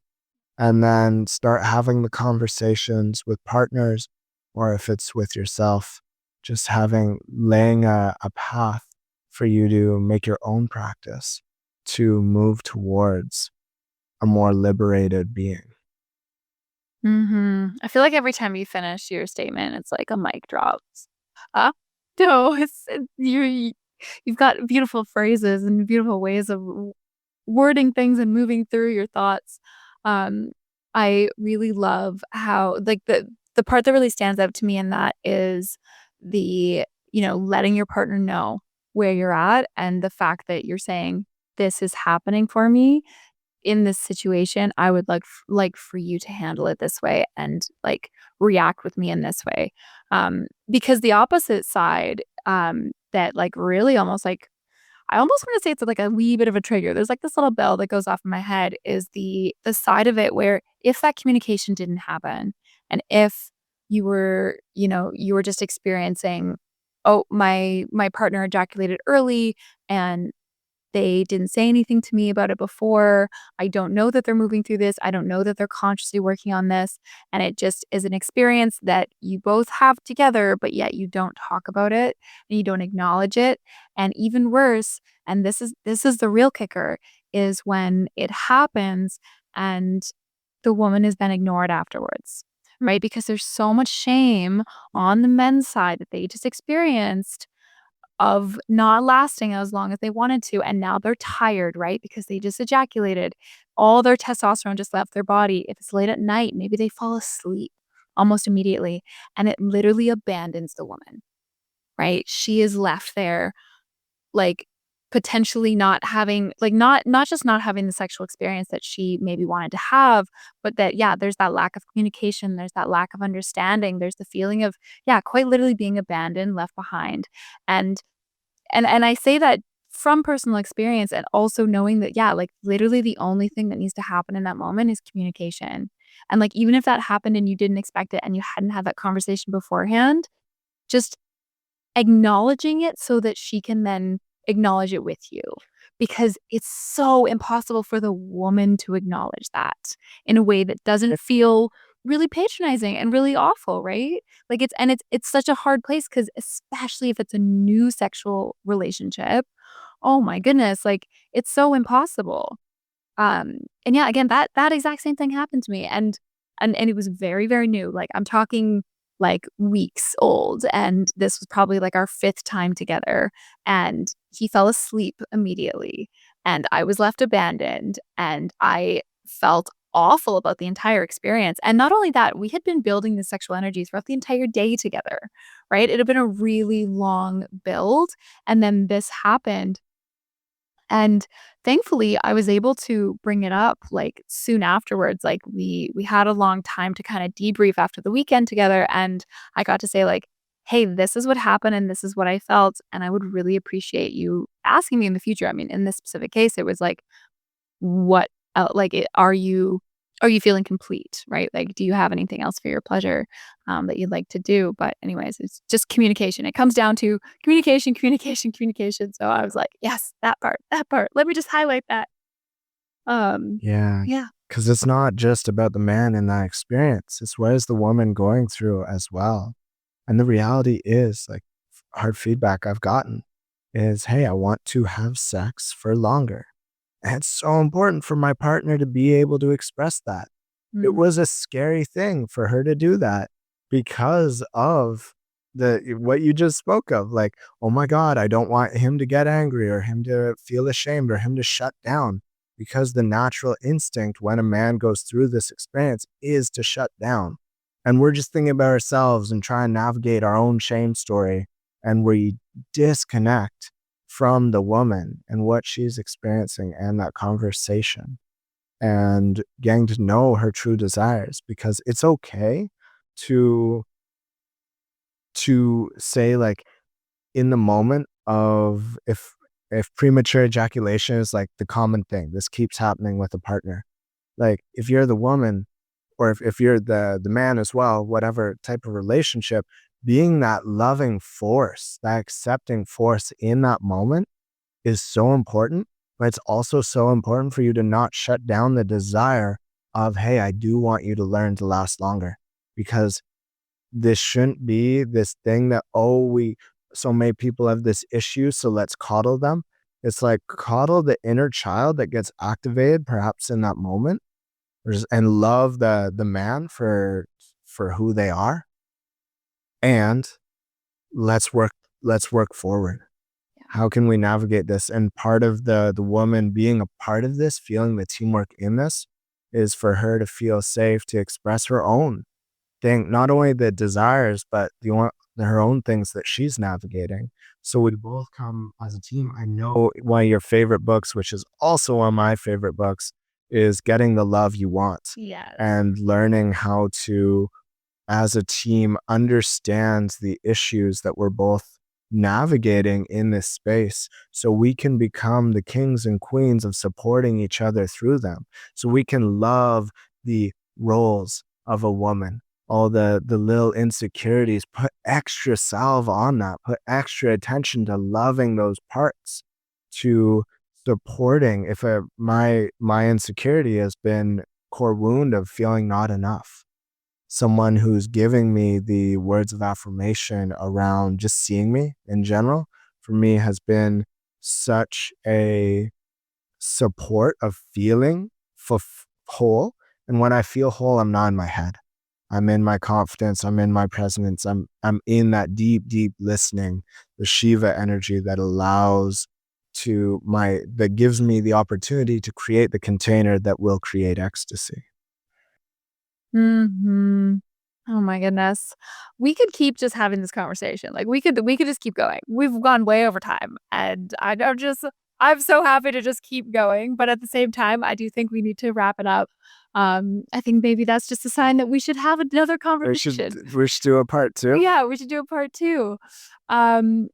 And then start having the conversations with partners, or if it's with yourself, just laying a path for you to make your own practice to move towards a more liberated being. Mhm. I feel like every time you finish your statement, it's like a mic drops. Uh, no, you've got beautiful phrases and beautiful ways of wording things and moving through your thoughts. Um, I really love how like the part that really stands out to me in that is the, letting your partner know where you're at and the fact that you're saying, "This is happening for me. In this situation, I would like for you to handle it this way and, like, react with me in this way." Because the opposite side, that, like, really almost, like I almost wanna say it's, like, a wee bit of a trigger. There's, like, this little bell that goes off in my head is the side of it where if that communication didn't happen, and if you were just experiencing, "Oh, my partner ejaculated early, and they didn't say anything to me about it before. I don't know that they're moving through this. I don't know that they're consciously working on this. And it just is an experience that you both have together, but yet you don't talk about it and you don't acknowledge it. And even worse, and this is the real kicker, is when it happens and the woman has been ignored afterwards. Right? Because there's so much shame on the men's side that they just experienced of not lasting as long as they wanted to, and now they're tired, right? Because they just ejaculated. All their testosterone just left their body. If it's late at night, maybe they fall asleep almost immediately, and it literally abandons the woman, right? She is left there, like, potentially not having like, not just not having the sexual experience that she maybe wanted to have, but that, yeah, there's that lack of communication, there's that lack of understanding, there's the feeling of, yeah, quite literally being abandoned, left behind, and and I say that from personal experience and also knowing that, yeah, like, literally the only thing that needs to happen in that moment is communication. And, like, even if that happened and you didn't expect it and you hadn't had that conversation beforehand, just acknowledging it so that she can then acknowledge it with you. Because it's so impossible for the woman to acknowledge that in a way that doesn't feel really patronizing and really awful, right? Like, it's such a hard place because especially if it's a new sexual relationship, oh my goodness, like, it's so impossible. And yeah, again, that exact same thing happened to me, and it was very, very new, like, I'm talking, like, weeks old, and this was probably, like, our 5th time together, and he fell asleep immediately, and I was left abandoned, and I felt awful about the entire experience, and not only that, we had been building the sexual energy throughout the entire day together, right? It had been a really long build, and then this happened, and thankfully, I was able to bring it up, like, soon afterwards, like, we had a long time to kinda debrief after the weekend together, and I got to say, like, "Hey, this is what happened, and this is what I felt, and I would really appreciate you asking me in the future." I mean, in this specific case, it was like, what like, are you feeling complete, right? Like, do you have anything else for your pleasure, that you'd like to do? But anyways, it's just communication. It comes down to communication, communication, communication. So I was like, "Yes, that part, that part. Let me just highlight that." Um, Yeah, yeah. because it's not just about the man in that experience. It's what is the woman going through as well. And the reality is, like, hard feedback I've gotten is, hey, I want to have sex for longer. And it's so important for my partner to be able to express that. It Mm, was a scary thing for her to do that because of what you just spoke of. Like, oh my God, I don't want him to get angry or him to feel ashamed or him to shut down. Because the natural instinct when a man goes through this experience is to shut down. And we're just thinking about ourselves and try and navigate our own shame story. And we disconnect from the woman and what she's experiencing and that conversation and getting to know her true desires, because it's okay to say, like, in the moment of, if premature ejaculation is like the common thing, this keeps happening with a partner, like, if you're the woman or if you're the man as well, whatever type of relationship, being that loving force, that accepting force in that moment is so important, but it's also so important for you to not shut down the desire of, hey, I do want you to learn to last longer. Because this shouldn't be this thing that, oh, so many people have this issue, so let's coddle them. It's like coddle the inner child that gets activated perhaps in that moment, and love the man for who they are, and let's work let's work forward. How can we navigate this? And part of the woman being a part of this, feeling the teamwork in this, is for her to feel safe to express her own thing, not only the desires, but her own things that she's navigating. So we both come as a team. I know one of your favorite books, which is also one of my favorite books, is Getting the Love You Want, Yes. and learning how to, as a team, understand the issues that we're both navigating in this space, so we can become the kings and queens of supporting each other through them, so we can love the roles of a woman, all the little insecurities, put extra salve on that, put extra attention to loving those parts, to supporting if my insecurity has been core wound of feeling not enough. Someone who's giving me the words of affirmation around just seeing me in general, for me, has been such a support of feeling whole. And when I feel whole, I'm not in my head. I'm in my confidence. I'm in my presence. I'm in that deep, deep listening, the Shiva energy that that gives me the opportunity to create the container that will create ecstasy. Mhm. Oh my goodness. We could keep just having this conversation. Like, we could just keep going. We've gone way over time, and I'm so happy to just keep going, but at the same time, I do think we need to wrap it up. I think maybe that's just a sign that we should have another conversation. We should do a part two. Yeah, we should do a part 2. Um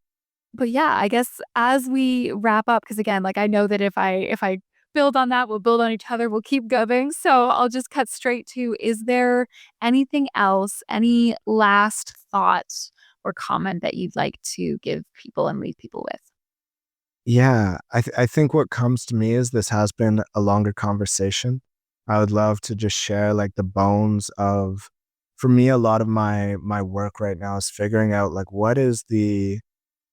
but yeah, I guess as we wrap up, because again, like, I know that if I build on that, we'll build on each other, we'll keep going. So I'll just cut straight to, is there anything else, any last thoughts or comment that you'd like to give people and leave people with? Yeah, I think what comes to me is this has been a longer conversation. I would love to just share like the bones of, for me, a lot of my work right now is figuring out like what is the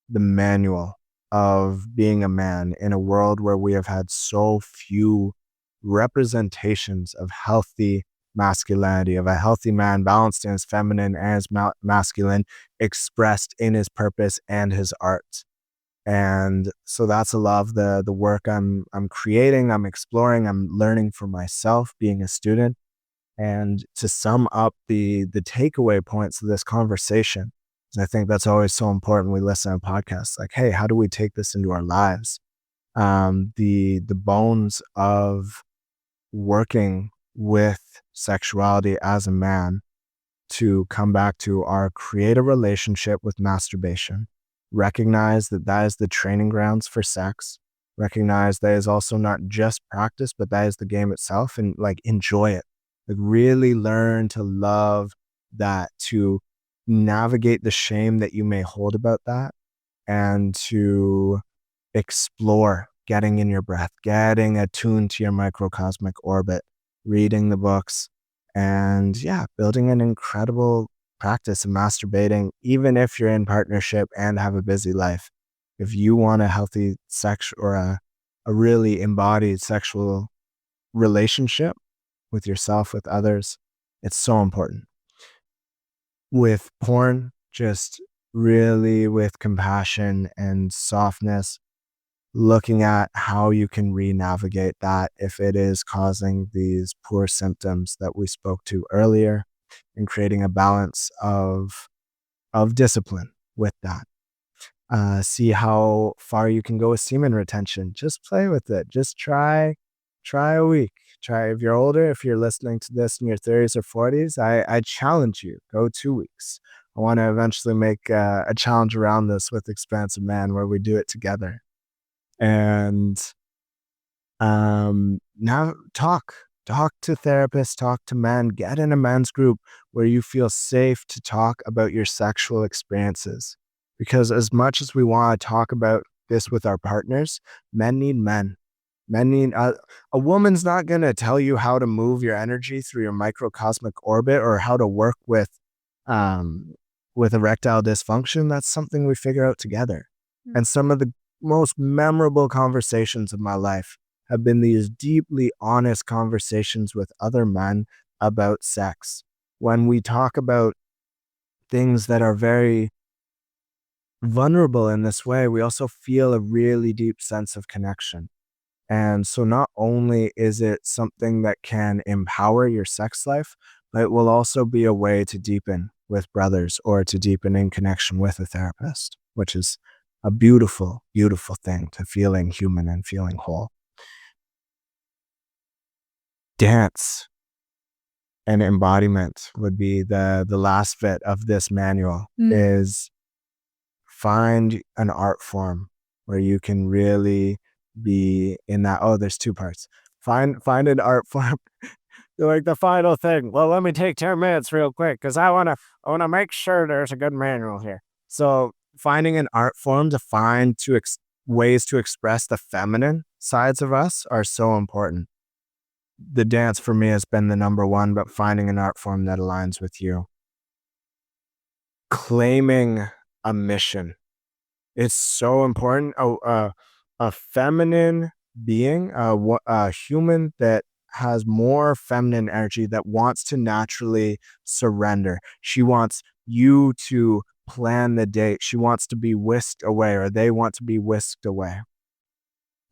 manual of being a man in a world where we have had so few representations of healthy masculinity, of a healthy man balanced in his feminine and his masculine, expressed in his purpose and his art. And so that's a lot of the work I'm creating, I'm exploring, I'm learning for myself, being a student. And to sum up the takeaway points of this conversation, 'cause I think that's always so important. We listen to podcasts like, hey, how do we take this into our lives? The bones of working with sexuality as a man to come back to our create a relationship with masturbation. Recognize that that is the training grounds for sex. Recognize that is also not just practice, but that is the game itself, and like enjoy it. Like really learn to love that, to navigate the shame that you may hold about that, and to explore getting in your breath, getting attuned to your microcosmic orbit, reading the books, and yeah, building an incredible practice of masturbating, even if you're in partnership and have a busy life. If you want a healthy sex or a really embodied sexual relationship with yourself, with others, it's so important. With porn, just really with compassion and softness, looking at how you can re-navigate that if it is causing these poor symptoms that we spoke to earlier, and creating a balance of discipline with that. See how far you can go with semen retention. Just play with it. Just try a week. Try if you're older, if you're listening to this in your 30s or 40s, I challenge you, go 2 weeks. I want to eventually make a challenge around this with Expansive Man where we do it together. And now talk to therapists, talk to men, get in a men's group where you feel safe to talk about your sexual experiences. Because as much as we want to talk about this with our partners, men need men. Men need a woman's not going to tell you how to move your energy through your microcosmic orbit or how to work um with erectile dysfunction. That's something we figure out together. Mm. And some of the most memorable conversations of my life have been these deeply honest conversations with other men about sex. When we talk about things that are very vulnerable in this way, we also feel a really deep sense of connection. And so not only is it something that can empower your sex life, but it will also be a way to deepen with brothers or to deepen in connection with a therapist, which is a beautiful, beautiful thing to feeling human and feeling whole. Dance and embodiment would be the last bit of this manual, Mm. is find an art form where you can really be in that. Oh, there's two parts. Find an art form. Like the final thing. Well, let me take 10 minutes real quick because I wanna make sure there's a good manual here. So finding an art form to find ways to express the feminine sides of us are so important. The dance for me has been the number one, but finding an art form that aligns with you. Claiming a mission. It's so important. A feminine being, a human that has more feminine energy that wants to naturally surrender. She wants you to plan the date. She wants to be whisked away, or they want to be whisked away.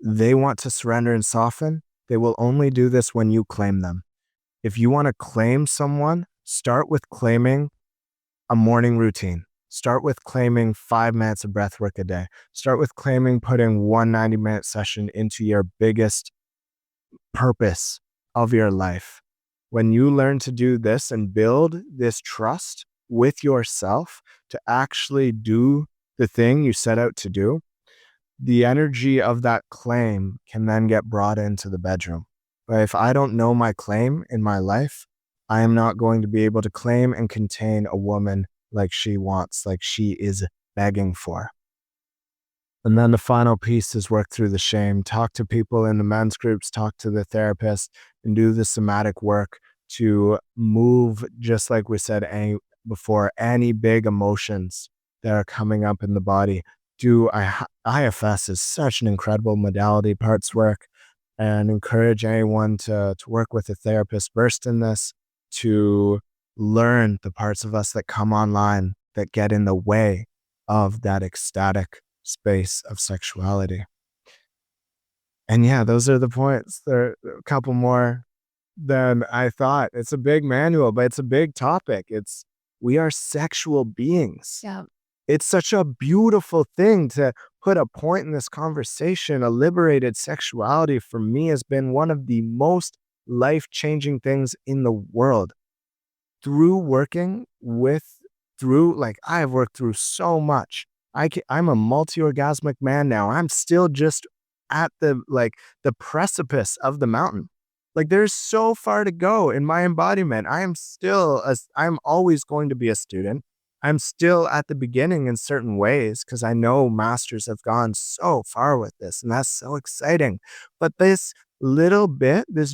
They want to surrender and soften. They will only do this when you claim them. If you want to claim someone, start with claiming a morning routine. Start with claiming 5 minutes of breath work a day. Start with claiming putting one 90-minute session into your biggest purpose of your life. When you learn to do this and build this trust with yourself to actually do the thing you set out to do, the energy of that claim can then get brought into the bedroom. But if I don't know my claim in my life, I am not going to be able to claim and contain a woman like she wants, like she is begging for. And then the final piece is work through the shame, talk to people in the men's groups, talk to the therapist, and do the somatic work to move, just like we said before, any big emotions that are coming up in the body. IFS is such an incredible modality, parts work, and encourage anyone to work with a therapist versed in this to learn the parts of us that come online that get in the way of that ecstatic space of sexuality. And yeah, those are the points. There are a couple more than I thought. It's a big manual, but it's a big topic. We are sexual beings. Yeah. It's such a beautiful thing to put a point in this conversation. A liberated sexuality for me has been one of the most life-changing things in the world. I have worked through so much. I'm a multi-orgasmic man now. I'm still just at the precipice of the mountain. Like there's so far to go in my embodiment. I'm always going to be a student. I'm still at the beginning in certain ways because I know masters have gone so far with this, and that's so exciting. But this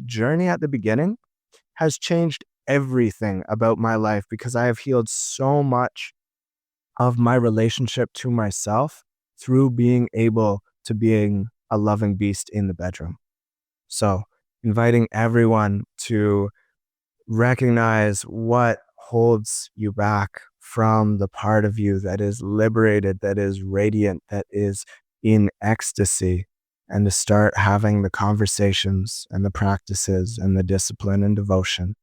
journey at the beginning has changed everything about my life because I have healed so much of my relationship to myself through being able to being a loving beast in the bedroom. So, inviting everyone to recognize what holds you back from the part of you that is liberated, that is radiant, that is in ecstasy, and to start having the conversations and the practices and the discipline and devotion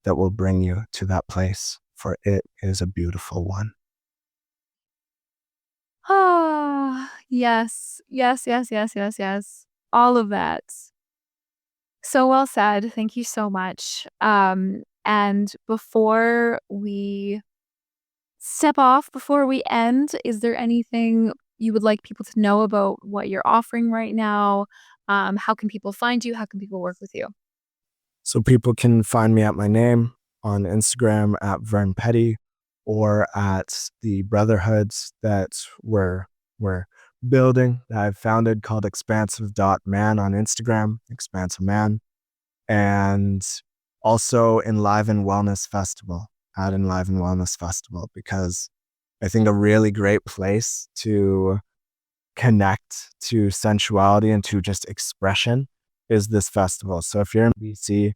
that will bring you to that place, for it is a beautiful one. Ah, yes. Yes, yes, yes, yes, yes. All of that. So well said. Thank you so much. And before we step off, before we end, is there anything you would like people to know about what you're offering right now? How can people find you? How can people work with you? So people can find me at my name on Instagram at Vern Petty, or at the brotherhoods that we're building that I've founded called expansive.man on Instagram, expansive man, and also Enliven Wellness Festival at Enliven Wellness Festival, because I think a really great place to connect to sensuality and to just expression is this festival. So if you're in BC,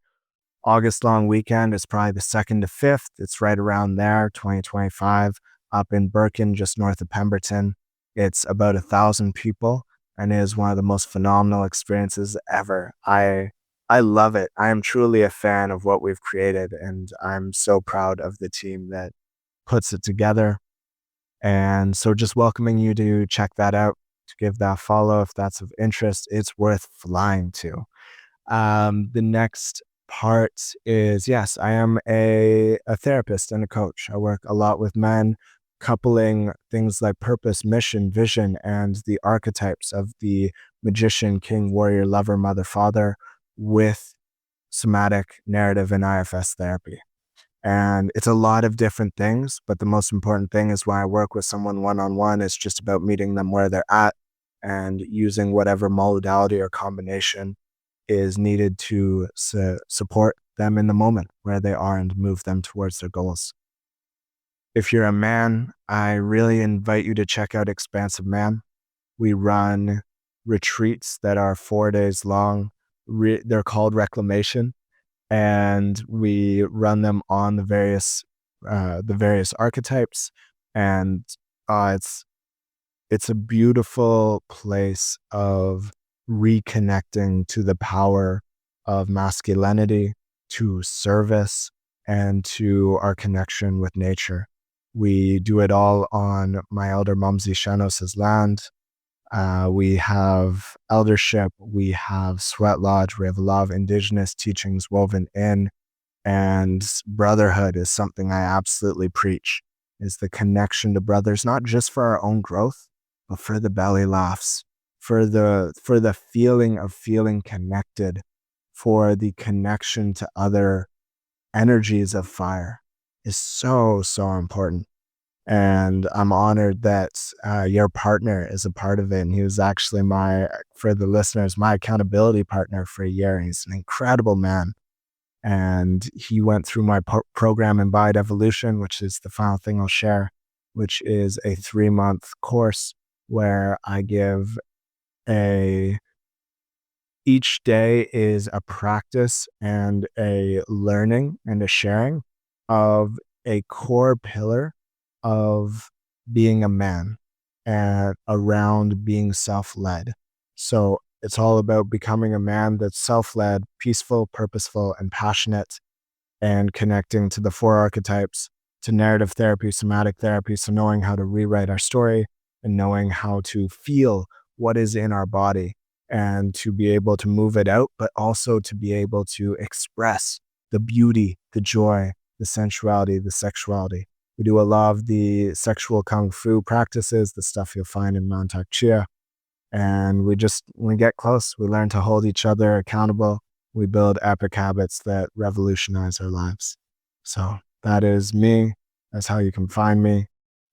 August long weekend is probably the 2nd to 5th. It's right around there, 2025, up in Birken, just north of Pemberton. It's about 1,000 people and is one of the most phenomenal experiences ever. I love it. I am truly a fan of what we've created, and I'm so proud of the team that puts it together. And so just welcoming you to check that out, to give that follow if that's of interest. It's worth flying to. The next part is, yes, I am a therapist and a coach. I work a lot with men, coupling things like purpose, mission, vision, and the archetypes of the magician, king, warrior, lover, mother, father with somatic, narrative, and IFS therapy. And it's a lot of different things, but the most important thing is when I work with someone one-on-one, it's just about meeting them where they're at and using whatever modality or combination is needed to support them in the moment where they are and move them towards their goals. If you're a man, I really invite you to check out Expansive Man. We run retreats that are 4 days long. They're called Reclamation, and we run them on the various archetypes. And it's a beautiful place of reconnecting to the power of masculinity, to service, and to our connection with nature. We do it all on my elder Mumsy Shanos's land. We have eldership, we have sweat lodge, we have a lot of indigenous teachings woven in, and brotherhood is something I absolutely preach, is the connection to brothers, not just for our own growth, but for the belly laughs, for the feeling of feeling connected, for the connection to other energies of fire is so, so important. And I'm honored that your partner is a part of it. And he was actually for the listeners, my accountability partner for a year. He's an incredible man. And he went through my program, Embodied Evolution, which is the final thing I'll share, which is a 3-month course where I give each day is a practice and a learning and a sharing of a core pillar of being a man and around being self-led. So it's all about becoming a man that's self-led, peaceful, purposeful, and passionate, and connecting to the 4 archetypes, to narrative therapy, somatic therapy. So knowing how to rewrite our story and knowing how to feel what is in our body and to be able to move it out, but also to be able to express the beauty, the joy, the sensuality, the sexuality. We do a lot of the sexual kung fu practices, the stuff you'll find in Mantak Chia. And when we get close, we learn to hold each other accountable. We build epic habits that revolutionize our lives. So that is me. That's how you can find me.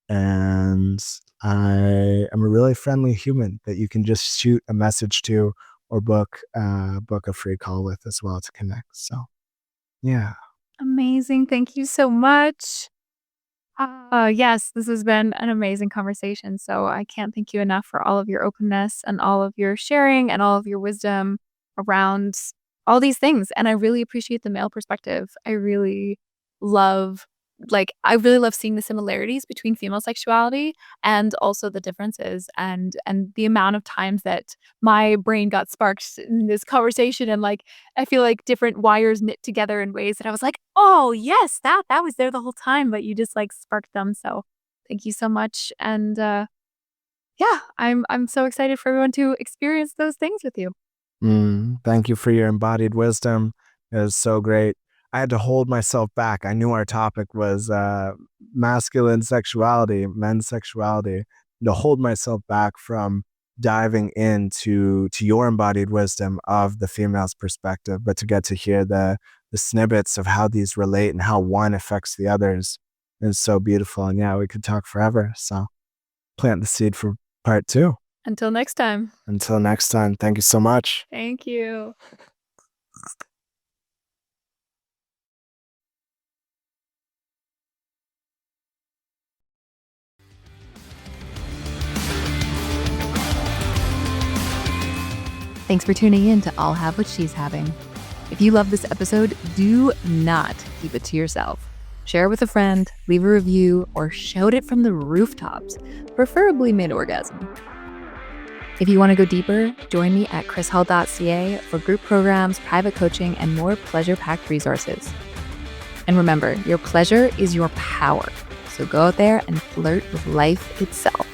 And I am a really friendly human that you can just shoot a message to or book a free call with as well to connect. So, yeah. Amazing. Thank you so much. Yes, this has been an amazing conversation. So I can't thank you enough for all of your openness and all of your sharing and all of your wisdom around all these things. And I really appreciate the male perspective. Love I really love seeing the similarities between female sexuality and also the differences and the amount of times that my brain got sparked in this conversation and I feel like different wires knit together in ways that I was like, "Oh, yes, that was there the whole time," but you just sparked them. So, thank you so much. And yeah, I'm so excited for everyone to experience those things with you. Thank you for your embodied wisdom. It was so great. I had to hold myself back. I knew our topic was masculine sexuality, men's sexuality. To hold myself back from diving into your embodied wisdom of the female's perspective, but to get to hear the snippets of how these relate and how one affects the others is so beautiful. And yeah, we could talk forever. So plant the seed for part 2. Until next time. Until next time, thank you so much. Thank you. Thanks for tuning in to I'll Have What She's Having. If you love this episode, do not keep it to yourself. Share it with a friend, leave a review, or shout it from the rooftops, preferably mid-orgasm. If you want to go deeper, join me at krishall.ca for group programs, private coaching, and more pleasure-packed resources. And remember, your pleasure is your power. So go out there and flirt with life itself.